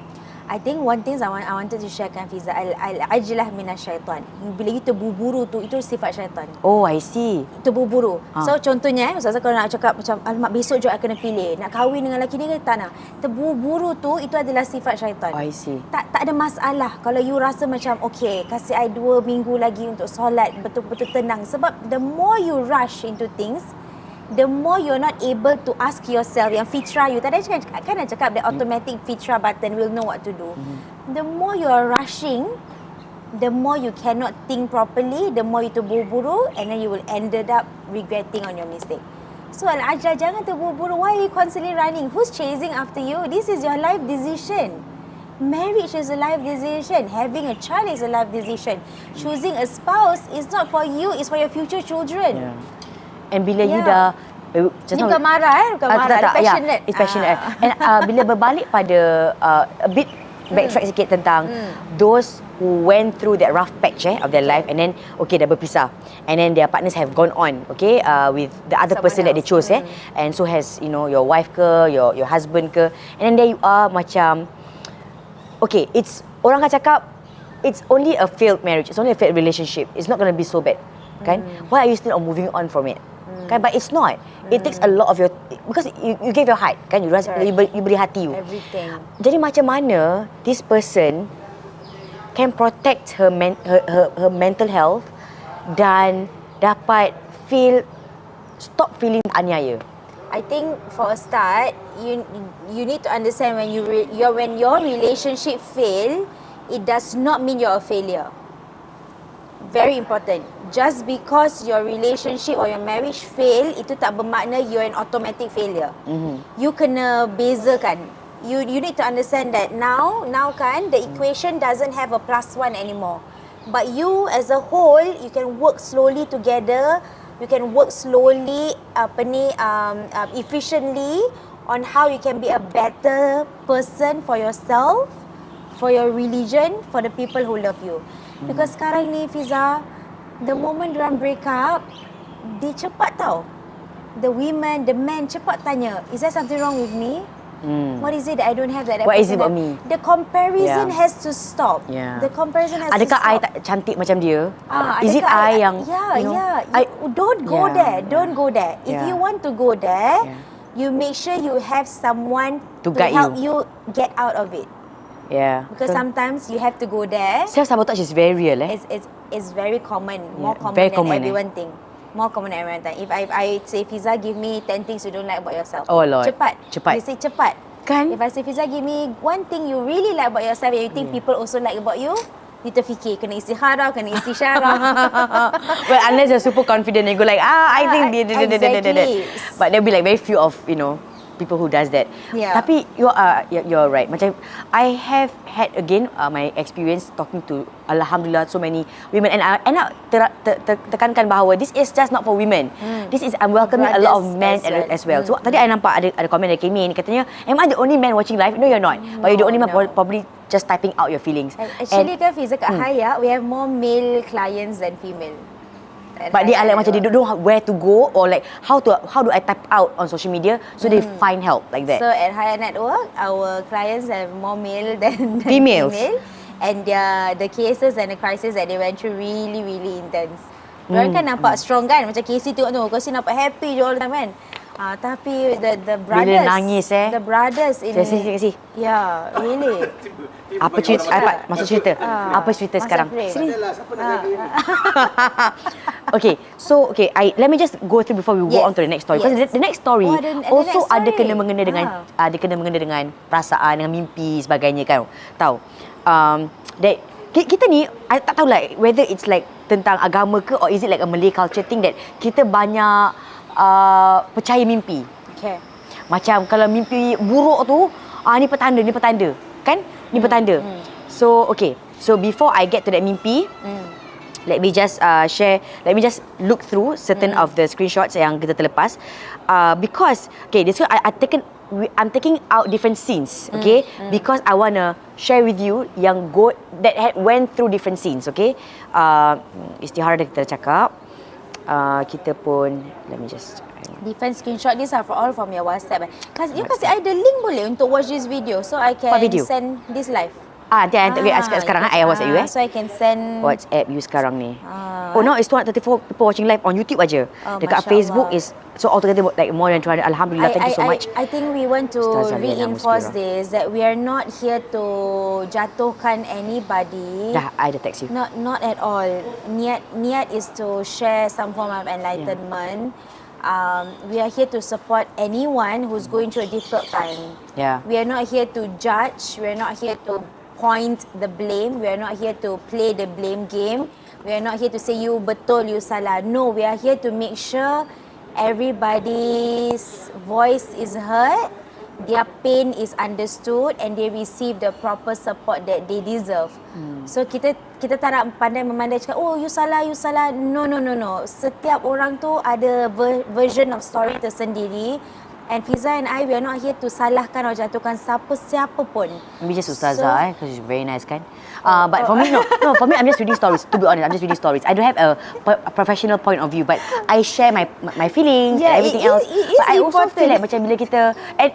I think one thing I wanted to sharekan Fiza, al-ajlah minasyaitan. Bila you terburu-buru tu, itu sifat syaitan. Oh, I see. Terburu-buru. So contohnya, Ustazah kalau nak cakap macam, alamak besok je I kena pilih, nak kahwin dengan lelaki ni ke tak nak. Terburu-buru tu, itu adalah sifat syaitan. Oh, I see. Tak ada masalah kalau you rasa macam, okay, kasih I 2 minggu lagi untuk solat, betul-betul tenang. Sebab the more you rush into things, the more you're not able to ask yourself yang fitrah you. Tadi kan I cakap the automatic fitrah button will know what to do. The more you're rushing, the more you cannot think properly, the more you terburu-buru and then you will ended up regretting on your mistake. So al-ajlah, jangan terburu-buru. Why are you constantly running? Who's chasing after you? This is your life decision. Marriage is a life decision. Having a child is a life decision. Choosing a spouse is not for you, it's for your future children. Yeah. And bila you dah Ni bukan marah bukan marah, passionate. It's passionate. And bila berbalik pada a bit backtrack sikit tentang those who went through that rough patch of their life and then dah berpisah and then their partners have gone on with the other person that they chose and so has your wife ke your husband ke and then there you are macam it's orang akan cakap it's only a failed marriage, it's only a failed relationship, it's not going to be so bad kan. Why are you still moving on from it? Kan, but it's not. It takes a lot of your, because you gave your heart kan, you beri hati you. Everything. Jadi macam mana this person can protect her mental health dan dapat stop feeling aniaya? I think for a start, you need to understand when your relationship fail, it does not mean you're a failure. Very important. Just because your relationship or your marriage fail, itu tak bermakna you're an automatic failure. You kena bezakan. You need to understand that now kan the equation doesn't have a +1 anymore. But you as a whole, you can work slowly together. You can work slowly, efficiently on how you can be a better person for yourself, for your religion, for the people who love you. Because sekarang ni Fiza, the moment diorang break up, dia cepat tau. The women, the men cepat tanya, is there something wrong with me? What is it that I don't have that What is person it about have? me? The comparison has to stop. The comparison has Adakah to stop. I tak cantik macam dia? Is it Adakah I yang don't go there. Don't go there. If you want to go there, you make sure you have someone To to guide help you get out of it. Because so, sometimes you have to go there. self-sabotage is very real. It's very common, more common very than common, everyone think. More common than everyone think. If I say, Fiza, give me 10 things you don't like about yourself. Oh Lord. Cepat. You say cepat. Kan? If I say, Fiza, give me one thing you really like about yourself and you think people also like about you, you terfikir, kena istikharah, kena istisyarah. Well, unless you're super confident and you go like, I think exactly. But there'll be like very few of, people who does that. Tapi you're right. Macam I have had again my experience talking to alhamdulillah so many women, and I nak tekankan bahawa this is just not for women. This is I'm welcoming a lot of men as well. So tadi I nampak ada komen that came in, katanya, am I the only man watching live? No, you're not. But you're the only man probably just typing out your feelings. Actually kan Fiza, kat Haya we have more male clients than female. But they are like macam they don't know where to go, or like how do I type out on social media, so they find help like that. So at Haya Network, our clients have more male than females. Female, and the cases and the crises that they went through really intense. Mereka kan nampak strong kan, macam Casey tengok tu, Casey nampak happy je all the time kan. Tapi the brothers, bila nangis the brothers in Kasih. Yeah, really. Apa cerita? Masuk cerita. Apa cerita sekarang? Sini. Okay, so let me just go through before we go on to the next story. Because the next story also ada kena mengena dengan perasaan, dengan mimpi sebagainya kan. Tahu? That kita ni I tak tahu like whether it's like tentang agama ke, or is it like a Malay culture thing that kita banyak percaya mimpi. Macam kalau mimpi buruk tu, ni petanda kan? Ni petanda. So so before I get to that mimpi, let me just share, let me just look through certain of the screenshots yang kita terlepas, because this one I'm taking out different scenes, because I wanna share with you yang that went through different scenes, Istiharah dah kita cakap, kita pun, let me just different screenshot. These are all from your WhatsApp. You kasih I the link boleh untuk watch this video, so I can send this live. Sekarang I WhatsApp you so I can send WhatsApp you sekarang ni. Now it's 234 people watching live on YouTube aja. Dekat Facebook is so altogether like more than 200. Alhamdulillah, thank you so much. I think we want to Ustazah Liyana reinforce Musfirah. this, that we are not here to jatuhkan anybody. I dah text you. Not at all. Niat is to share some form of enlightenment. We are here to support anyone who's going through a difficult time. We are not here to judge. We are not here to point the blame. We are not here to play the blame game. We are not here to say you betul, you salah. No, we are here to make sure everybody's voice is heard, their pain is understood, and they receive the proper support that they deserve. So kita tak nak pandai memandai cakap, oh you salah. No. Setiap orang tu ada version of story tersendiri. And Fiza and I, we are not here to salahkan atau jatuhkan siapa pun. Maybe just Ustazah, because she's very nice kan. But for me, no. For me, I'm just reading stories. To be honest, I'm just reading stories. I don't have a professional point of view, but I share my feelings and everything else. But I also feel like macam bila kita and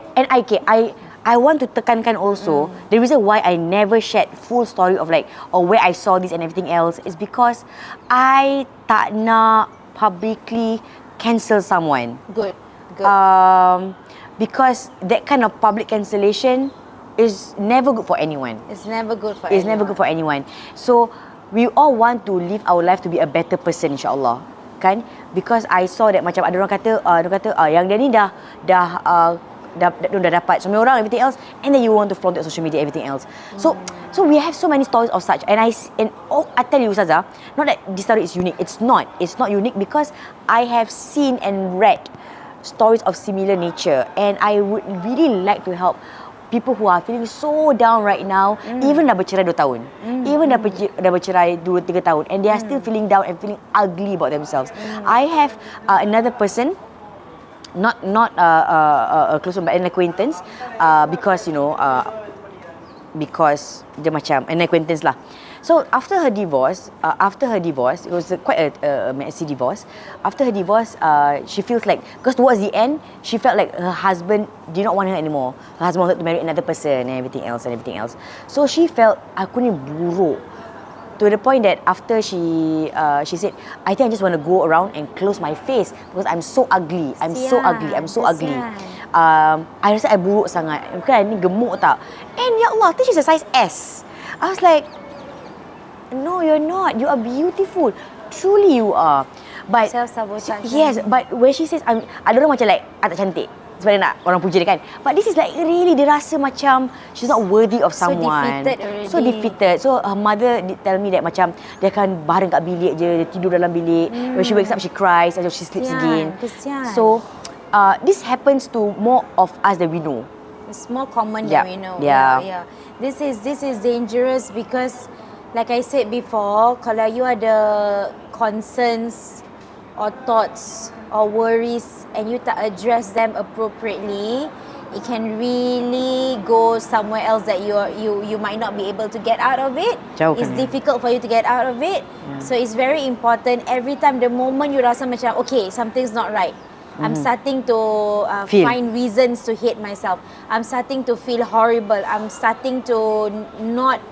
I want to tekankan also the reason why I never shared full story of like or where I saw this and everything else is because I tak nak publicly cancel someone. Good. Because that kind of public cancellation is never good for anyone. It's never good for anyone. So we all want to live our life to be a better person, insyaAllah, kan? Because I saw that macam ada orang kata yang dia ni dah dapat semua orang, everything else, and then you want to flaunt it on social media, everything else. So we have so many stories of such, and I tell you, Ustazah, not that this story is unique. It's not unique because I have seen and read stories of similar nature, and I would really like to help people who are feeling so down right now, even dah bercerai 2 tahun, even dah bercerai 2-3 tahun, and they are still feeling down and feeling ugly about themselves. I have another person not a close friend but an acquaintance, because because dia macam an acquaintance lah. So after her divorce, it was quite a messy divorce. After her divorce, she feels like, because towards the end, she felt like her husband did not want her anymore. Her husband wanted to marry another person and everything else. So she felt aku ni buruk. To the point that after she said, I think I just want to go around and close my face because I'm so ugly. I'm so ugly. I rasa I buruk sangat. Bukan ni gemuk tak? And ya Allah, I think she's a size S. I was like, no, you're not. You are beautiful. Truly you are. But self-sabotage. Yes, but when she says, ada orang macam like, tak cantik. Sebab dia nak orang puji dia kan. But this is like really dia rasa macam she's not worthy of someone. So defeated. So her mother did tell me that macam dia akan bareng kat bilik je, dia tidur dalam bilik. When she wakes up she cries until she sleeps again. So this happens to more of us than we know. It's more common than we know. Yeah. This is dangerous because like I said before, kalau you ada concerns or thoughts or worries and you tak address them appropriately, it can really go somewhere else that you might not be able to get out of it. It's difficult for you to get out of it. So it's very important every time, the moment you rasa macam okay, something's not right, I'm starting to find reasons to hate myself, I'm starting to feel horrible, I'm starting to not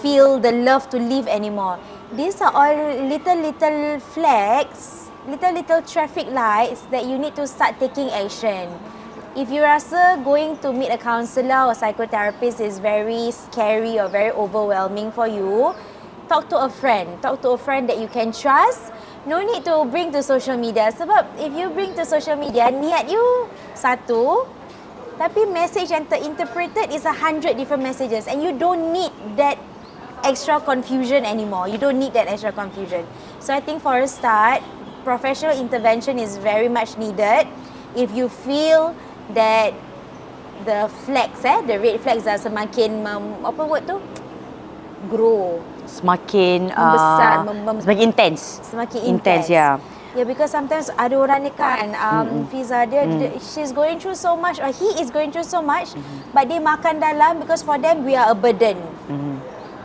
feel the love to live anymore. These are all little flags, little traffic lights that you need to start taking action. If you rasa going to meet a counsellor or psychotherapist is very scary or very overwhelming for you, talk to a friend that you can trust. No need to bring to social media, sebab if you bring to social media, niat you satu, tapi message yang terinterpreted is 100 different messages, and you don't need that extra confusion anymore. You don't need that extra confusion. So I think for a start, professional intervention is very much needed. If you feel that the flags, the red flags are semakin apa word tu? Grow. Semakin membesar, semakin intense. Semakin intense. Yeah. Yeah, because sometimes ada orang ni kan, Fiza, she's going through so much or he is going through so much, but they makan dalam because for them we are a burden.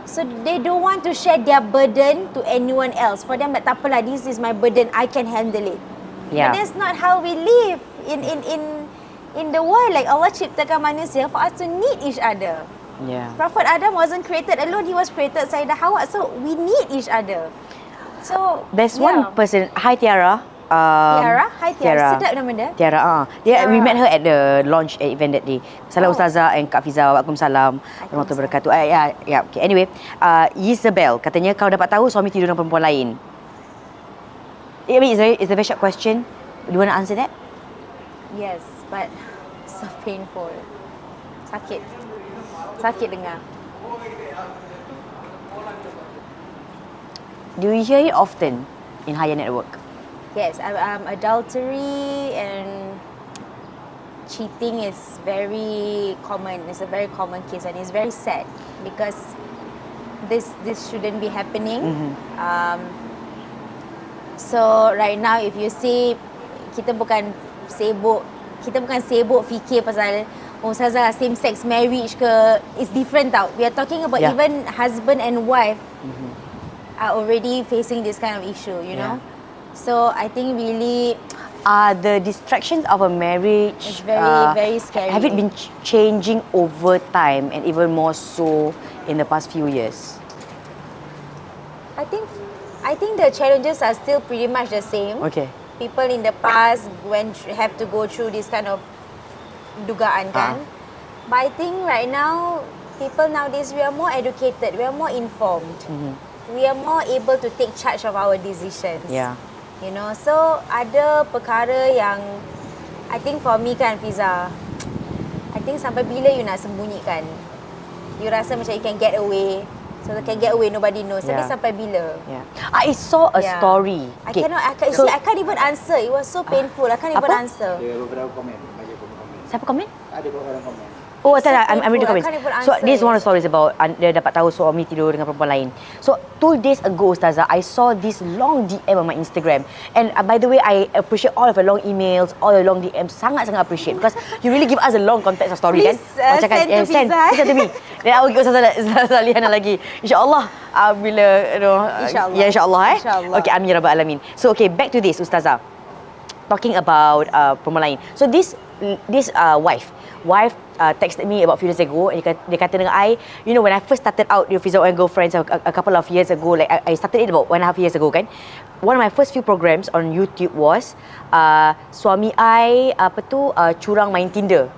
So they don't want to share their burden to anyone else. For them, like, tak apalah, this is my burden, I can handle it. Yeah. But that's not how we live in the world. Like Allah ciptakan manusia for us to need each other. Yeah. Prophet Adam wasn't created alone, he was created Sayyidah Hawa. So we need each other. So there's one person. Hi Tiara. Tiara? Hi Tiara. Sedap nama dia. Tiara. We met her at the launch event that day. Salam Ustazah and Kak Fiza. Waalaikumsalam warahmatullahi wabarakatuh. Okay. Anyway, Isabel katanya kalau dapat tahu suami tidur dengan perempuan lain. I mean, it's a very short question. Do you want to answer that? Yes, but so painful. Sakit dengar. Do you hear it often in higher network? Yes, adultery and cheating is very common. It's a very common case and it's very sad because this shouldn't be happening. So right now, if you see, kita bukan sibuk fikir pasal Ustazah same sex marriage ke, it's different tau. We are talking about even husband and wife are already facing this kind of issue, you know. So I think really the distractions of a marriage is very scary. Have it been changing over time and even more so in the past few years? I think the challenges are still pretty much the same. Okay. People in the past have to go through this kind of dugaan kan. But I think right now, people nowadays, we are more educated, we are more informed. We are more able to take charge of our decisions. Yeah. You know, so ada perkara yang I think for me kan Fiza, I think sampai bila you nak sembunyikan? You rasa macam you can get away. So can get away, nobody knows. Tapi sampai bila? I saw a story. I can't even answer. It was so painful. I can't even answer. Ada beberapa komen. Siapa komen? Ada beberapa orang komen. Oh, tak, I'm reading the I comments. can't even So, answer this is one of it. the stories about dia dapat tahu suami tidur dengan perempuan lain. So, 2 days ago, Ustazah, I saw this long DM on my Instagram. And by the way, I appreciate all of your long emails, all your long DMs. Sangat-sangat appreciate because you really give us a long context of story, Please, kan? send to Fiza. Send to me. Then I will give Ustazah Liyana lagi. InsyaAllah, bila, InsyaAllah. Ya, insyaAllah, InsyaAllah. Okay, amin ya rabbal alamin. So, okay, back to this, Ustazah. Talking about perempuan lain. So, this wife texted me about a few days ago and dia kata dengan I, you know, when I first started out with Fiza O and girlfriends a couple of years ago, like I started it about 1.5 years ago, kan. One of my first few programs on YouTube was Suami I curang main Tinder.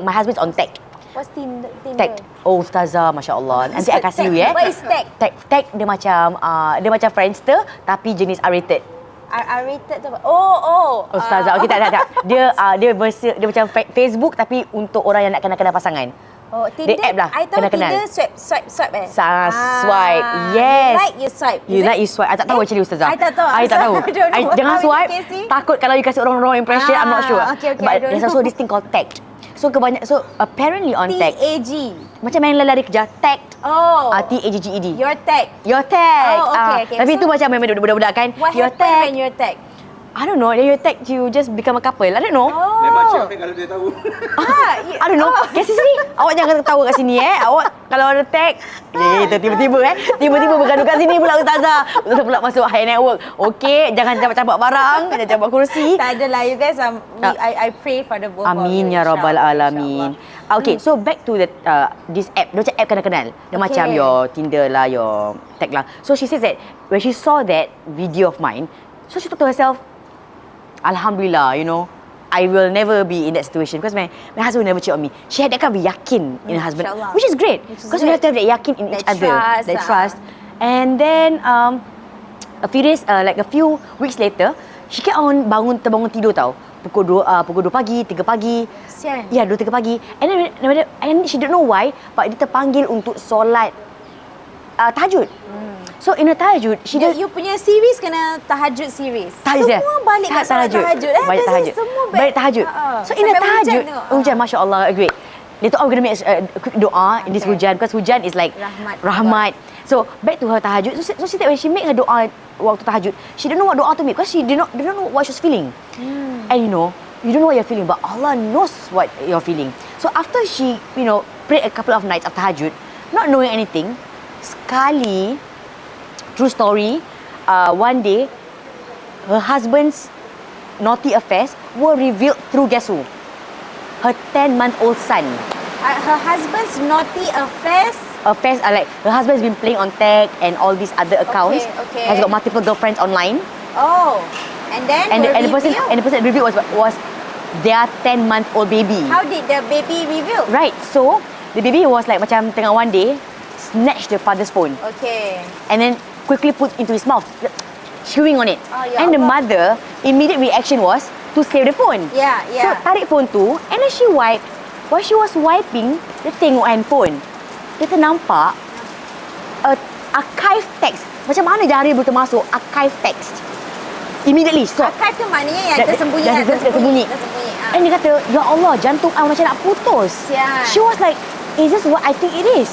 My husband's on tag. What's Tinder? Tag. Oh, Ustazah, Masya Allah. Nanti I kasih you, What is tag? Tag dia macam Friendster tapi jenis R-rated. R-rated tu apa? Oh. Ustazah, okay, tak. Dia macam Facebook tapi untuk orang yang nak kenal-kenal pasangan. Oh, Tinder. Dia app lah, I tahu kenal-kenal. Tinder swipe eh. Swipe. Yes. You like you swipe. I tak tahu actually, Ustazah. I tak tahu. I tak tahu. I don't know Jangan how swipe. it is. Takut kalau you kasih orang wrong impression, I'm not sure. Okay, But there's also this thing called tagged. So apparently on tag. TAG. Macam main lari kejar, tagged. Oh. TAGGED. Your tag. Your tag. Oh, okay. Tapi So, itu macam main budak-budak kan. What Your happened tag. when your tag? I don't know. Then you tag, you just become a couple. I don't know. Memang cakap kalau dia tahu. I don't know. Kat sini, awak jangan ketawa kat sini Awak kalau ada tag, tiba-tiba bergaduh kat sini pula Ustazah. Ustazah pula masuk high network. Okey, jangan campak-campak barang, jangan campak kursi. Tak adalah, you guys. I pray for the both of you. Amin ya rabbal alamin. Okay, so back to the this app. Dia macam app kenal-kenal. Dia macam your Tinder lah, your tag lah. So she says that when she saw that video of mine, so she thought to herself, Alhamdulillah, you know, I will never be in that situation because my husband will never cheat on me. She had that kind of yakin in her husband, which is great because we have to have that yakin in each other, that trust. And then a few weeks later, she kept on terbangun tidur tau. Pukul 2 pagi, 3 pagi. Sian. Ya, 2-3 pagi. And she don't know why, but dia terpanggil untuk solat tahajud. So in a tahajud, You punya series kena tahajud series. Tahajud dia. Semua balik kat solat tahajud. Banyak tahajud. Semua Balik tahajud. So in a tahajud, hujan, Masya Allah, great. Later on, we're going to make a quick doa in this hujan because hujan is like rahmat. So back to her tahajud. So she said when she make her doa waktu tahajud, she don't know what doa to make because she did not know what she was feeling. And you know what you're feeling, but Allah knows what you're feeling. So after she, prayed a couple of nights of tahajud, not knowing anything, sekali, true story, one day, her husband's naughty affairs were revealed through guess who? Her 10-month-old son. Her husband's naughty affairs? Affairs are like, her husband's been playing on tag and all these other accounts. Okay. Has got multiple girlfriends online. Oh. And then the person revealed was their 10-month-old baby. How did the baby reveal? Right. So, the baby was like macam tengah one day, snatched the father's phone. Okay. And then quickly put into his mouth, chewing on it. And the mother, immediate reaction was to save the phone. Yeah. So, tarik phone tu, and then she wiped. While she was wiping, dia tengok handphone. Dia ternampak archive text. Macam mana jari boleh termasuk archive text? Immediately stop. Archive tu maknanya yang tersembunyi. Tersembunyi. And dia kata, Ya Allah, jantung I macam nak putus. Yeah. She was like, is this what I think it is?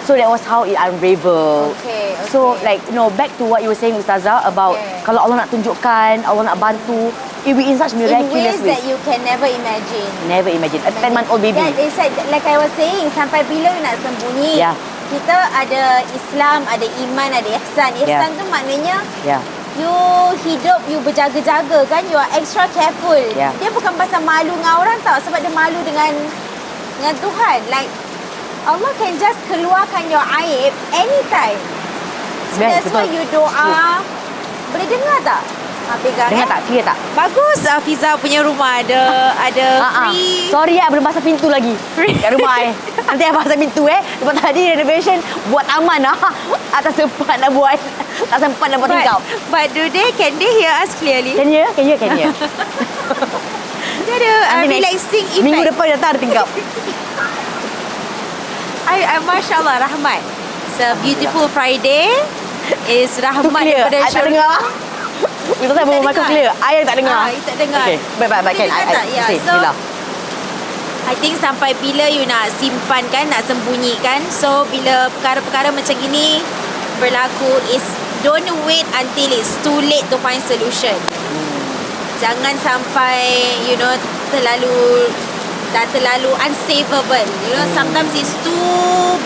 So that was how it unraveled. Okay. So like, back to what you were saying, Ustazah, about kalau Allah nak tunjukkan, Allah nak bantu, it will be in such miraculous ways that you can never imagine. Never imagine. A 10-month-old baby. Yeah, it's like I was saying, sampai bila you nak sembunyi? Yeah. Kita ada Islam, ada iman, ada ihsan. Ihsan tu maknanya you hidup, you berjaga-jaga kan, you are extra careful. Dia bukan pasal malu dengan orang tau, sebab dia malu dengan Tuhan. Like Allah can just keluarkan your aib anytime. So that's why you doa. Boleh dengar tak? Pegang dengar tak? Clear tak? Bagus. Fiza punya rumah ada free. Sorry belum pasang pintu lagi. Free kat rumah Nanti I pasang pintu Lepas tadi renovation buat taman tak sempat nak buat. Tak sempat nak buat tingkap. But can they hear us clearly? Can hear. Dia ada relaxing effect. Minggu depan datang ada tingkap. Masya Allah, rahmat. It's a beautiful Friday. Is rahmat daripada I tak dengar. Kita tak bawa mic clear. I tak dengar. You tak dengar. Okay. Baik. Can I say? So, I think sampai bila you nak simpan kan, nak sembunyikan. So bila perkara-perkara macam gini berlaku, is don't wait until it's too late to find solution. Jangan sampai terlalu unsavable. Sometimes it's too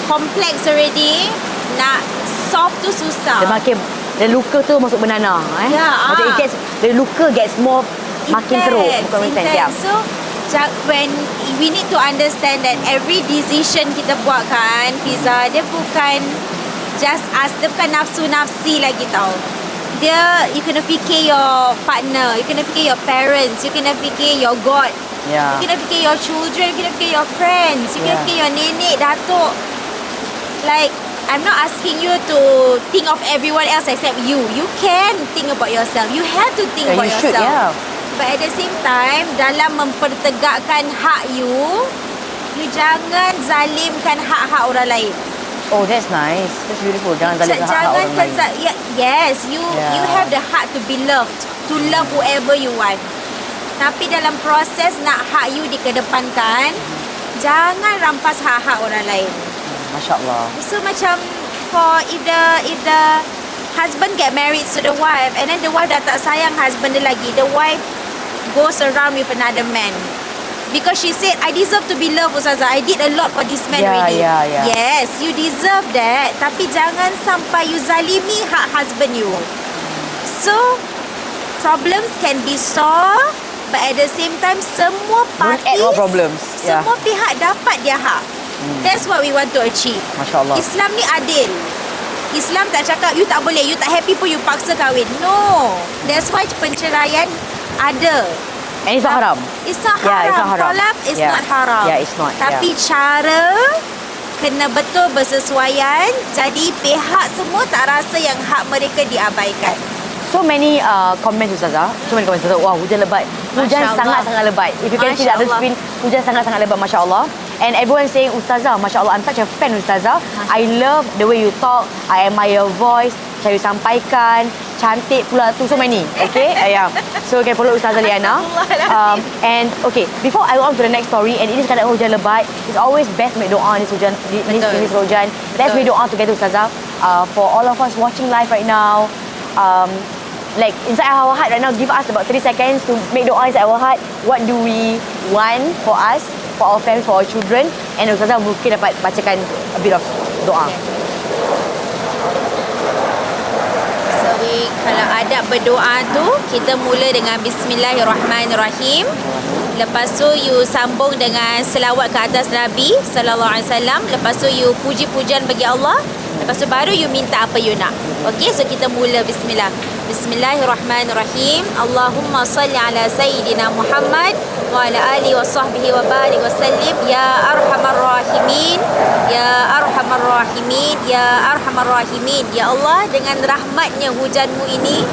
complex already. Nak solve tu susah. The luka tu masuk bernanah. Macam the luka gets more makin teruk. So when we need to understand that every decision kita buat kan, Fiza, dia bukan just us, dia bukan nafsu-nafsi lagi tau. You kena fikir your partner, you kena fikir your parents, you kena fikir your God, you kena fikir your children, you kena fikir your friends, you kena fikir your nenek, datuk. Like, I'm not asking you to think of everyone else except you. You can think about yourself. You have to think about yourself. But at the same time, dalam mempertegakkan hak you jangan zalimkan hak-hak orang lain. Oh, that's nice. That's beautiful. Jangan zalimkan hak-hak orang lain. Yes, you have the hak to be loved, to love whoever you want. Tapi dalam proses nak hak you dikedepankan, jangan rampas hak-hak orang lain. Masya Allah. So macam if the husband get married to the wife, and then the wife dah tak sayang husband dia lagi, the wife goes around with another man because she said, I deserve to be loved, Ustazah. I did a lot for this man already. Yes, you deserve that. Tapi jangan sampai you zalimi hak husband you. So problems can be solved, but at the same time semua parties, don't add more problems. Semua pihak dapat dia hak. That's what we want to achieve. Masya Allah. Islam ni adil. Islam tak cakap you tak boleh, you tak happy pun you paksa kahwin. No. That's why penceraian ada. And it's not haram. It's not haram. It's not haram. Talak is not haram. It's not. Tapi cara kena betul bersesuaian. Jadi pihak semua tak rasa yang hak mereka diabaikan. So many comments, Ustazah. Wow, hujan lebat. Hujan sangat-sangat lebat. If you can see the other screen, hujan sangat-sangat lebat, Masya Allah. And everyone saying, Ustazah, Masya Allah, I'm such a fan, Ustazah. I love the way you talk. I admire your voice. Cara you sampaikan. Cantik pula tu. So many. Okay? So, you can follow Ustazah Liyana. And, okay, before I go on to the next story, and ini sekadar hujan lebat, it's always best make doa this hujan. This hujan. Let's make doa together, Ustazah. For all of us watching live right now, like inside our heart right now, give us about 3 seconds to make doa inside our heart. What do we want for us, for our families, for our children? And Ustazah mungkin dapat bacakan a bit of doa. So kalau adab berdoa tu, kita mula dengan Bismillahirrahmanirrahim. Lepas tu you sambung dengan selawat ke atas Nabi sallallahu alaihi wasallam. Lepas tu you puji-pujian bagi Allah. Lepas tu baru you minta apa you nak. Okey, so kita mula bismillah. Bismillahirrahmanirrahim. Allahumma salli ala sayyidina Muhammad wa ala alihi wa sahbihi wa barik wa sallim ya arhamar rahimin. Ya arhamar rahimin, ya arhamar rahimin. Ya Allah, dengan rahmatnya hujanmu ini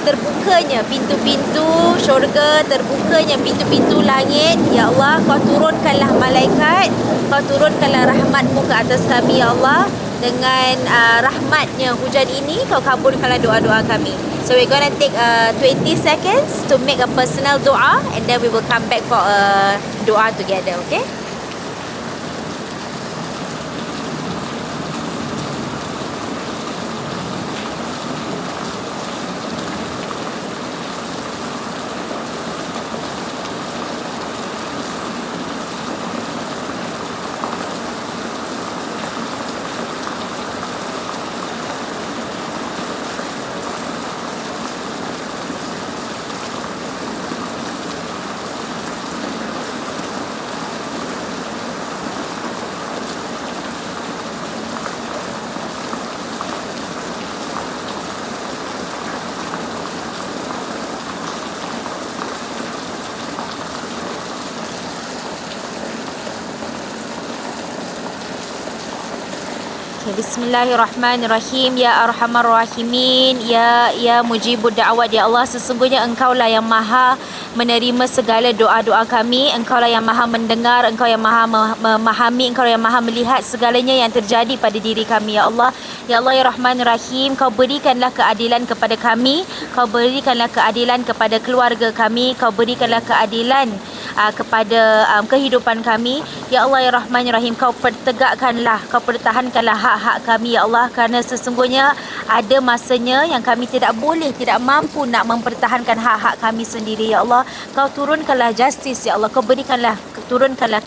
terbukanya pintu-pintu syurga, terbukanya pintu-pintu langit. Ya Allah, kau turunkanlah malaikat, kau turunkanlah rahmatmu ke atas kami, ya Allah. Dengan rahmatnya hujan ini, kau kabulkanlah doa-doa kami. So we're gonna take 20 seconds to make a personal doa, and then we will come back for a doa together, okay? Bismillahirrahmanirrahim. Ya Arhamar Rahimin, ya Mujibud Da'wat. Ya Allah, sesungguhnya Engkaulah yang Maha menerima segala doa-doa kami. Engkaulah yang Maha mendengar, Engkau yang Maha memahami, Engkau yang Maha melihat segalanya yang terjadi pada diri kami. Ya Allah, ya Allah, ya Rahman Rahim, Kau berikanlah keadilan kepada kami, Kau berikanlah keadilan kepada keluarga kami, Kau berikanlah keadilan kepada kehidupan kami. Ya Allah, ya Rahman, ya Rahim, Kau pertegakkanlah, Kau pertahankanlah hak-hak kami, ya Allah, kerana sesungguhnya ada masanya yang kami tidak mampu nak mempertahankan hak-hak kami sendiri, ya Allah. Kau turunkanlah justice, ya Allah. Kau turunkanlah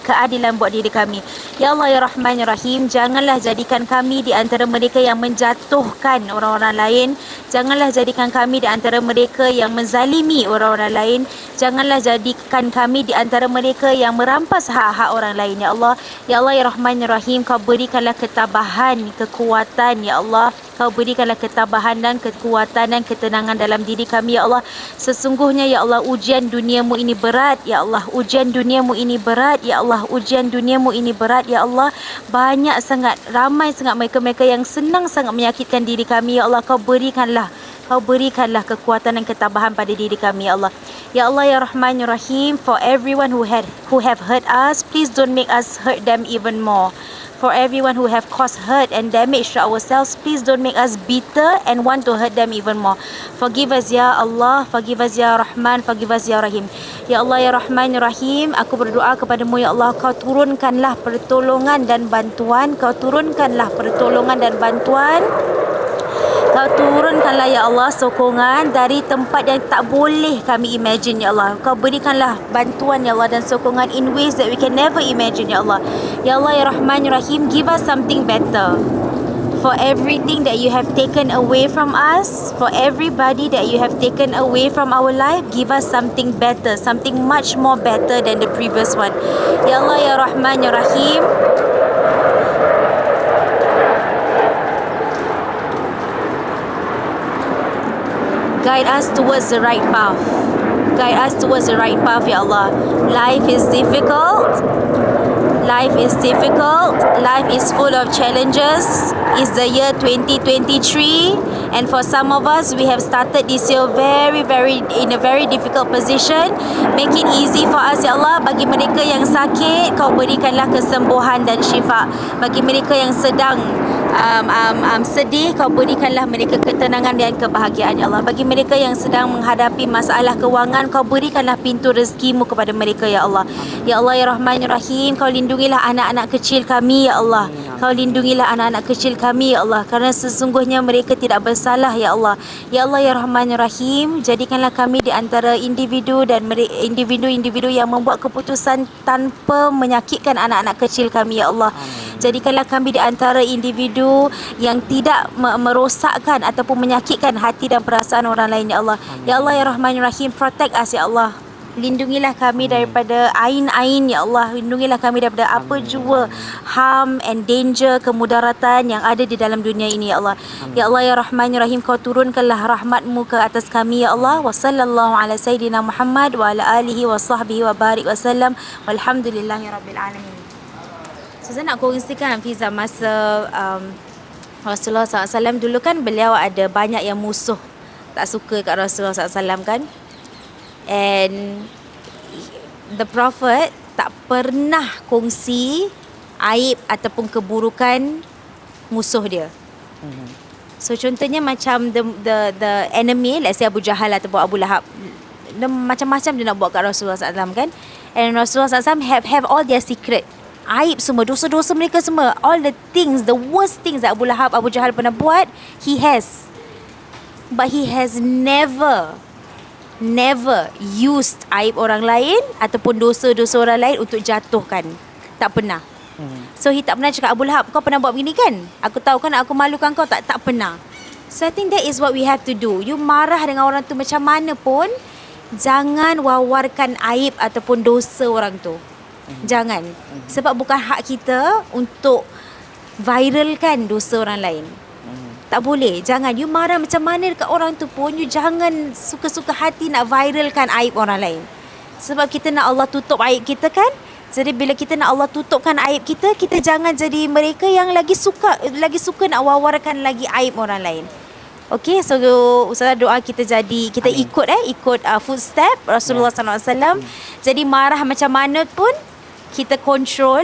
keadilan buat diri kami. Ya Allah, ya Rahman, ya Rahim, janganlah jadikan kami di antara mereka yang menjatuhkan orang-orang lain. Janganlah jadikan kami di antara mereka yang menzalimi orang-orang lain. Janganlah jadikan kami di antara mereka yang merampas hak-hak orang lain, ya Allah. Ya Allah, ya Rahman, ya Rahim, Kau berikanlah ketabahan, kekuatan, ya Allah. Kau berikanlah ketabahan dan kekuatan dan ketenangan dalam diri kami, ya Allah. Sesungguhnya, ya Allah, ujian duniamu ini berat, ya Allah. Ujian duniamu ini berat, ya Allah. Ujian duniamu ini berat, ya Allah. Banyak sangat, ramai sangat mereka-mereka yang senang sangat menyakitkan diri kami, ya Allah. Kau berikanlah kekuatan dan ketabahan pada diri kami, ya Allah. Ya Allah, ya Rahman, ya Rahim, for everyone who have hurt us, please don't make us hurt them even more. For everyone who have caused hurt and damage to ourselves, please don't make us bitter and want to hurt them even more. Forgive us, ya Allah. Forgive us, ya Rahman. Forgive us, ya Rahim. Ya Allah, ya Rahman, ya Rahim, aku berdoa kepadamu, ya Allah. Kau turunkanlah pertolongan dan bantuan. Kau turunkanlah pertolongan dan bantuan. Kau turunkanlah, ya Allah, sokongan dari tempat yang tak boleh kami imagine, ya Allah. Kau berikanlah bantuan, ya Allah, dan sokongan in ways that we can never imagine, ya Allah. Ya Allah, ya Rahman, ya Rahim, give us something better. For everything that you have taken away from us, for everybody that you have taken away from our life, give us something better, something much more better than the previous one. Ya Allah, ya Rahman, ya Rahim, guide us towards the right path. Guide us towards the right path, ya Allah. Life is difficult. Life is difficult. Life is full of challenges. It's the year 2023, and for some of us, we have started this year in a very difficult position. Make it easy for us, ya Allah. Bagi mereka yang sakit, Kau berikanlah kesembuhan dan syifa. Bagi mereka yang sedang sedih, Kau berikanlah mereka ketenangan dan kebahagiaan, ya Allah. Bagi mereka yang sedang menghadapi masalah kewangan, Kau berikanlah pintu rezekimu kepada mereka, ya Allah. Ya Allah, ya Rahman, ya Rahim, Kau lindungilah anak-anak kecil kami, ya Allah. Kau lindungilah anak-anak kecil kami, ya Allah, kerana sesungguhnya mereka tidak bersalah, ya Allah. Ya Allah, ya Rahman, ya Rahim, jadikanlah kami di antara individu individu yang membuat keputusan tanpa menyakitkan anak-anak kecil kami, ya Allah. Jadikanlah kami di antara individu yang tidak merosakkan ataupun menyakitkan hati dan perasaan orang lain, ya Allah. Ya Allah, ya Rahman, ya Rahim, protect us, ya Allah. Lindungilah kami daripada ain-ain, ya Allah. Lindungilah kami daripada apa jua harm and danger, kemudaratan yang ada di dalam dunia ini, ya Allah. Ya Allah, ya Rahman, ya Rahim, Kau turunkanlah rahmatmu ke atas kami, ya Allah. Wa sallallahu ala sayyidina Muhammad wa ala alihi wa sahbihi wa barik wa sallam. Walhamdulillahi rabbil alamin. So, saya nak kongsikan, Fiza, masa Rasulullah SAW dulu kan, beliau ada banyak yang musuh, tak suka kat Rasulullah SAW kan. And the Prophet tak pernah kongsi aib ataupun keburukan musuh dia. So contohnya macam the enemy, let's say Abu Jahal ataupun Abu Lahab, dia macam-macam dia nak buat kat Rasulullah SAW kan. And Rasulullah SAW have all their secret, aib semua, dosa-dosa mereka semua, all the things, the worst things that Abu Lahab, Abu Jahal pernah buat, he has. But he has never used aib orang lain ataupun dosa-dosa orang lain untuk jatuhkan. Tak pernah. So he tak pernah cakap, Abu Lahab, kau pernah buat begini kan? Aku tahu kan aku malukan kau. Tak pernah. So I think that is what we have to do. You marah dengan orang tu macam mana pun, jangan wawarkan aib ataupun dosa orang tu. Jangan. Sebab bukan hak kita untuk viralkan dosa orang lain. Tak boleh. Jangan. You marah macam mana dekat orang tu pun, you jangan suka-suka hati nak viralkan aib orang lain. Sebab kita nak Allah tutup aib kita kan. Jadi bila kita nak Allah tutupkan aib kita, kita jangan jadi mereka yang lagi suka nak wawarkan lagi aib orang lain. Okay, so Ustazah doa kita ikut footstep Rasulullah SAW. Jadi marah macam mana pun kita control.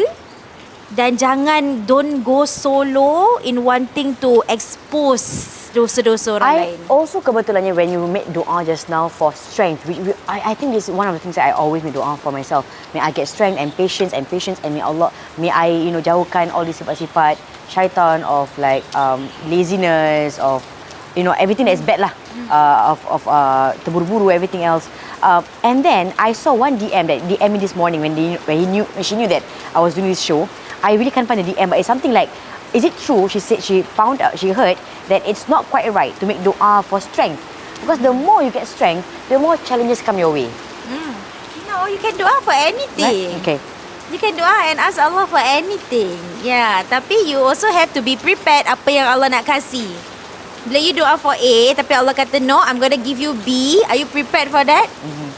Dan jangan, don't go solo in wanting to expose dosa-dosa orang lain. Also kebetulannya when you make doa just now for strength, I think this is one of the things that I always make doa for myself. May I get strength and patience, and may Allah, may I jauhkan all these sifat-sifat syaitan of like laziness, of everything that is bad lah, of terburu-buru, everything else. And then I saw one DM that DM me this morning when she knew that I was doing this show. I really can't find the DM, but it's something like, is it true? She said she heard that it's not quite right to make dua for strength, because the more you get strength, the more challenges come your way. No, you can dua for anything. Right? Okay. You can dua and ask Allah for anything. Yeah, tapi you also have to be prepared apa yang Allah nak kasih. Bila you doa for A, tapi Allah kata no, I'm gonna give you B. Are you prepared for that?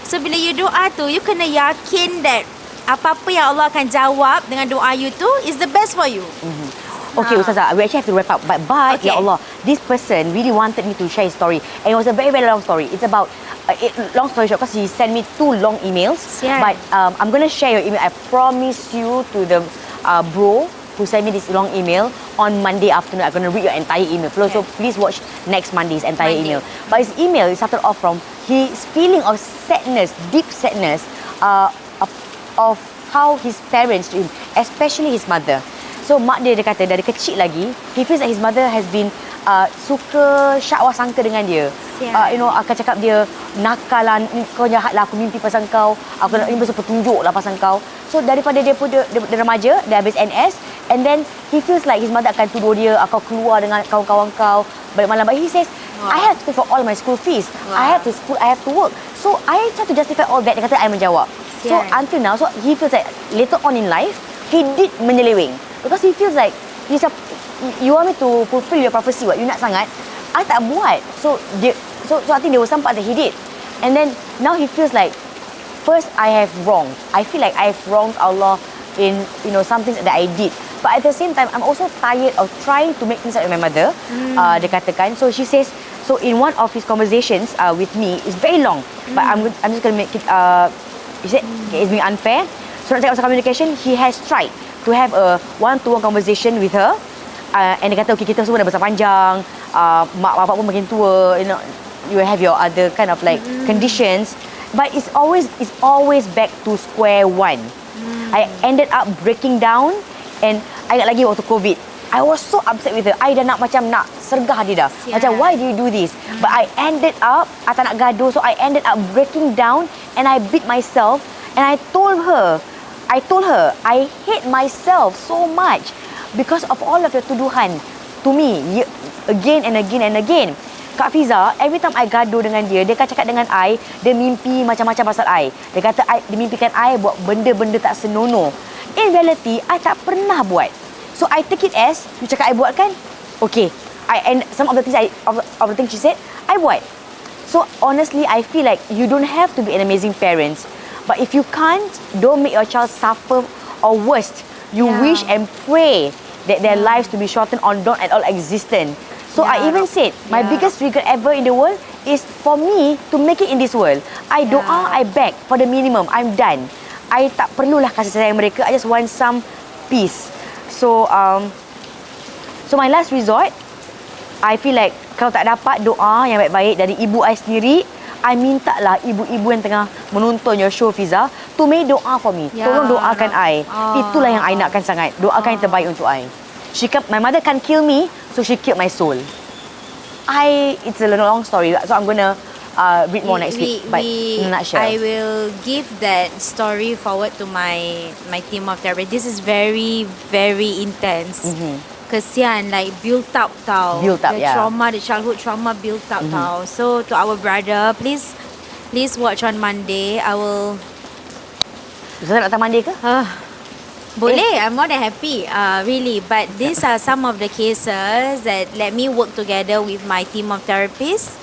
So bila you doa tu, you kena yakin that apa-apa yang Allah akan jawab dengan doa you tu is the best for you. Okay, Ustazah, we actually have to wrap up. But Okay. ya Allah, this person really wanted me to share his story. And it was a very, very long story. It's about, long story short, because he sent me 2 long emails. Yeah. But I'm going to share your email. I promise you to the bro who sent me this long email on Monday afternoon. I'm going to read your entire email. So please watch next Monday's entire email. But his email is started off from his feeling of sadness, deep sadness, of how his parents treat him, especially his mother. So mak dia kata dari kecil lagi, he feels that his mother has been suka syakwa sangka dengan dia. Akan cakap dia nakal lah, kau jahat lah, aku mimpi pasal kau, aku nak pasal petunjuk lah pasal kau. So daripada dia remaja, dia habis NS, and then he feels like his mother akan tuduh dia, kau keluar dengan kawan-kawan kau balik malam. But he says, I have to pay for all my school fees. I have to school, I have to work. So I try to justify all that. Dia kata I menjawab. So until now, so he feels like later on in life, he did menyeleweng. Because he feels like, you want me to fulfill your prophecy, what? You nak sangat, I tak buat. So I think there was some part that he did. And then now he feels like, first I have wronged. I feel like I have wronged Allah in some things that I did. But at the same time, I'm also tired of trying to make things right with my mother. Dia katakan. So she says, so in one of his conversations with me, it's very long, but I'm just going to make it. He said it's being unfair. So nak cakap pasal communication, he has tried to have a one-to-one conversation with her, and dia kata okay, kita semua dah besar panjang, mak bapak pun makin tua, you have your other kind of like conditions, but it's always back to square one. I ended up breaking down, and I ingat lagi waktu COVID, I was so upset with her. I dah nak sergah dia dah. Macam, why do you do this? But I ended up, I tak nak gaduh, so I ended up breaking down, and I beat myself, and I told her, I hate myself so much because of all of your tuduhan to me, again and again and again. Kak Fiza, every time I gaduh dengan dia akan cakap dengan I, dia mimpi macam-macam pasal I. Dia kata, dia mimpikan I buat benda-benda tak senonoh. In reality, I tak pernah buat. So, I take it as, you cakap I buat kan? Okay. And some of the things of the things she said, I buat. So, honestly, I feel like you don't have to be an amazing parent. But if you can't, don't make your child suffer, or worst, you wish and pray that their lives to be shortened or not at all existent. So I even said, my biggest regret ever in the world is for me to make it in this world. I doa, I beg for the minimum. I'm done. I tak perlulah kasih sayang mereka. I just want some peace. So my last resort, I feel like kalau tak dapat doa yang baik-baik dari ibu I sendiri, I minta lah ibu-ibu yang tengah menonton your show, Fiza, to make doa for me. Tolong doakan I. Itulah yang I nakkan sangat. Doakan yang terbaik untuk I. My mother can't kill me, so she killed my soul. It's a long story, so I'm gonna read more next week. But in a nutshell, I will give that story forward to my team of therapists. This is very, very intense. Kesian, like built up tau. Trauma, the childhood trauma built up tau. So to our brother, please watch on Monday. I will. Ustazah nak datang Monday ke? Boleh, I'm more than happy. Really, but these are some of the cases that let me work together with my team of therapists.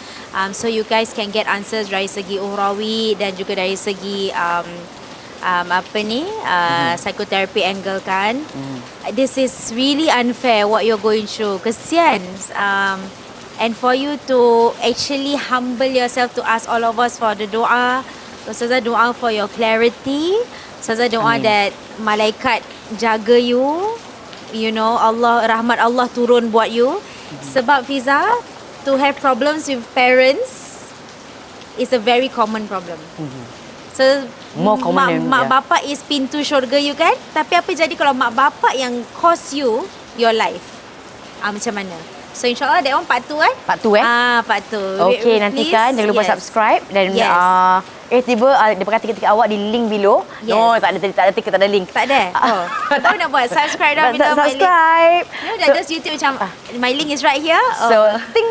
So you guys can get answers dari segi uhrawi dan juga dari segi psychotherapy angle kan. This is really unfair what you're going through. Kesian. And for you to actually humble yourself to ask all of us for the doa. Ustazah doa for your clarity. Ustazah doa that malaikat jaga you. Allah, rahmat Allah turun buat you. Sebab Fiza, to have problems with parents is a very common problem. So More common than- mak bapak is pintu syurga you kan? Tapi apa jadi kalau mak bapak yang cost you your life? Macam mana? So insyaAllah that one part 2 kan? Part 2 part 2. Okay, nantikan. Jangan lupa subscribe. Dan tiba dia pakai tiket-tiket awak di link below. Yes. No, tak ada tiket, tak ada link. Tak ada? Tahu nak buat subscribe dah. Subscribe. You know, just YouTube macam my link is right here. So, ting.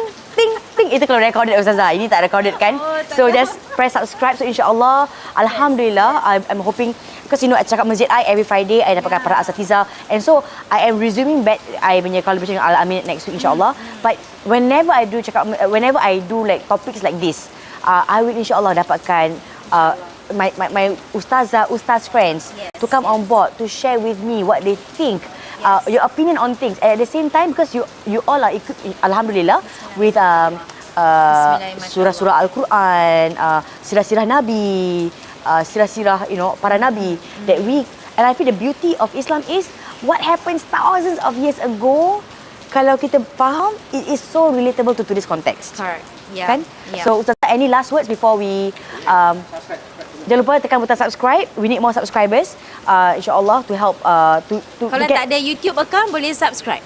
Itu kalau recorded Ustazah. Ini tak recorded kan? So, just press subscribe. So, insyaAllah, Alhamdulillah, I'm hoping, because you know, I cakap masjid I every Friday, I dapatkan para asatiza. And so, I am resuming back I punya collaboration dengan Al-Amin next week, insyaAllah. But whenever I do like topics like this, I will insyaAllah dapatkan my ustaz friends to come on board, to share with me what they think. Your opinion on things, and at the same time, because you all are equipped, alhamdulillah, with surah-surah Al-Quran, sirah-sirah Nabi, sirah-sirah, you know, para Nabi, that we, and I feel the beauty of Islam is what happens thousands of years ago, kalau kita faham, it is so relatable to today's context. Correct. Yeah. Kan? So, Ustazah, any last words before we jangan lupa tekan button subscribe. We need more subscribers, insyaAllah, to help kalau tak ada YouTube account, boleh subscribe.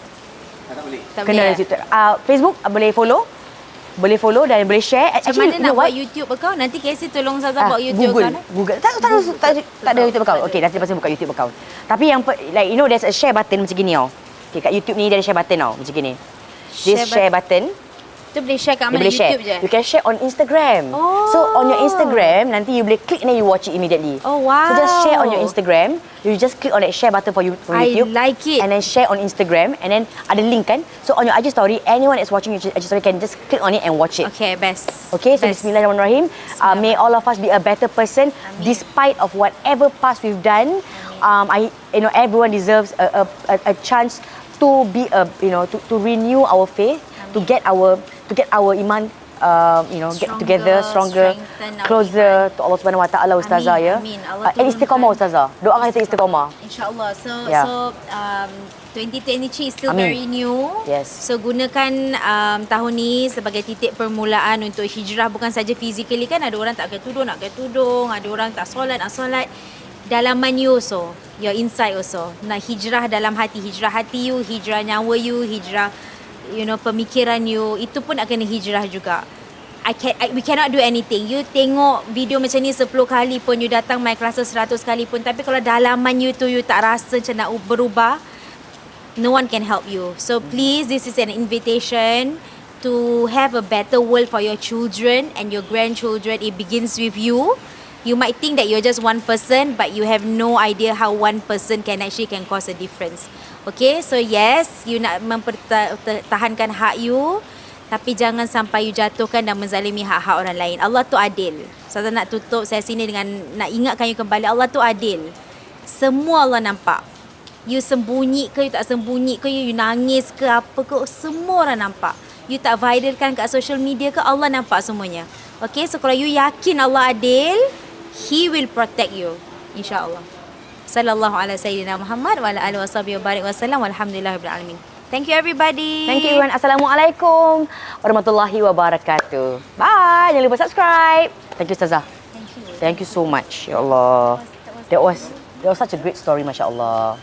Tak boleh. Kena ada situ. Facebook boleh follow dan boleh share. Macam mana nak buat YouTube account? Nanti Casey tolong Ustazah buat YouTube account. Google. Tak ada YouTube account. Okey, nanti lepas buka YouTube account. Tapi yang like you know, there's a share button macam gini tau. Okay, kat YouTube ni dia ada share button tau, macam gini. This share button. Tu boleh share kat mana? YouTube je? You can share on Instagram. So on your Instagram, nanti you boleh click and then you watch it immediately. Oh wow. So just share on your Instagram. You just click on that share button for YouTube. I like it. And then share on Instagram. And then ada link kan. So on your IG story, anyone that's watching your IG story can just click on it and watch it. Okay, best. Okay, so Bismillahirrahmanirrahim. May all of us be a better person despite of whatever past we've done. Everyone deserves a chance to be to renew our faith, to get our iman, get together stronger, closer to Allah Subhanahu Wa Taala, Ustazah. Amin. And istiqamah, Ustazah. Doakan kita istiqamah. InsyaAllah. So 2023 is still very new. Yes. So gunakan tahun ni sebagai titik permulaan untuk hijrah, bukan saja physically kan, ada orang tak pakai tudung, nak pakai tudung, ada orang tak solat, nak solat. Dalaman you also, your inside also. Nak hijrah dalam hati, hijrah hati you, hijrah nyawa you, hijrah pemikiran you, itu pun nak kena hijrah juga. We cannot do anything. You tengok video macam ni 10 kali pun, you datang my kelas 100 kali pun, tapi kalau dalaman you tu you tak rasa macam nak berubah, no one can help you. So please, this is an invitation to have a better world for your children and your grandchildren. It begins with you. You might think that you're just one person, but you have no idea how one person can cause a difference. Okay, so yes, you nak mempertahankan hak you, tapi jangan sampai you jatuhkan dan menzalimi hak-hak orang lain. Allah tu adil. Saya nak tutup sesi ni dengan nak ingatkan you kembali, Allah tu adil. Semua Allah nampak. You sembunyi ke, you tak sembunyi ke, you nangis ke, apa ke, semua orang nampak. You tak viralkan kat social media ke, Allah nampak semuanya. Okay, so kalau you yakin Allah adil, He will protect you, insyaAllah. Sallallahu ala sayyidina Muhammad wa ala alihi wa sahbihi wa barik wa sallam walhamdulillahirabbil alamin. Thank you everybody. Thank you everyone. Assalamualaikum warahmatullahi wabarakatuh. Bye. Jangan lupa subscribe. Thank you, Ustazah. Thank you. Thank you so much. Ya Allah. That was such a great story, masya-Allah.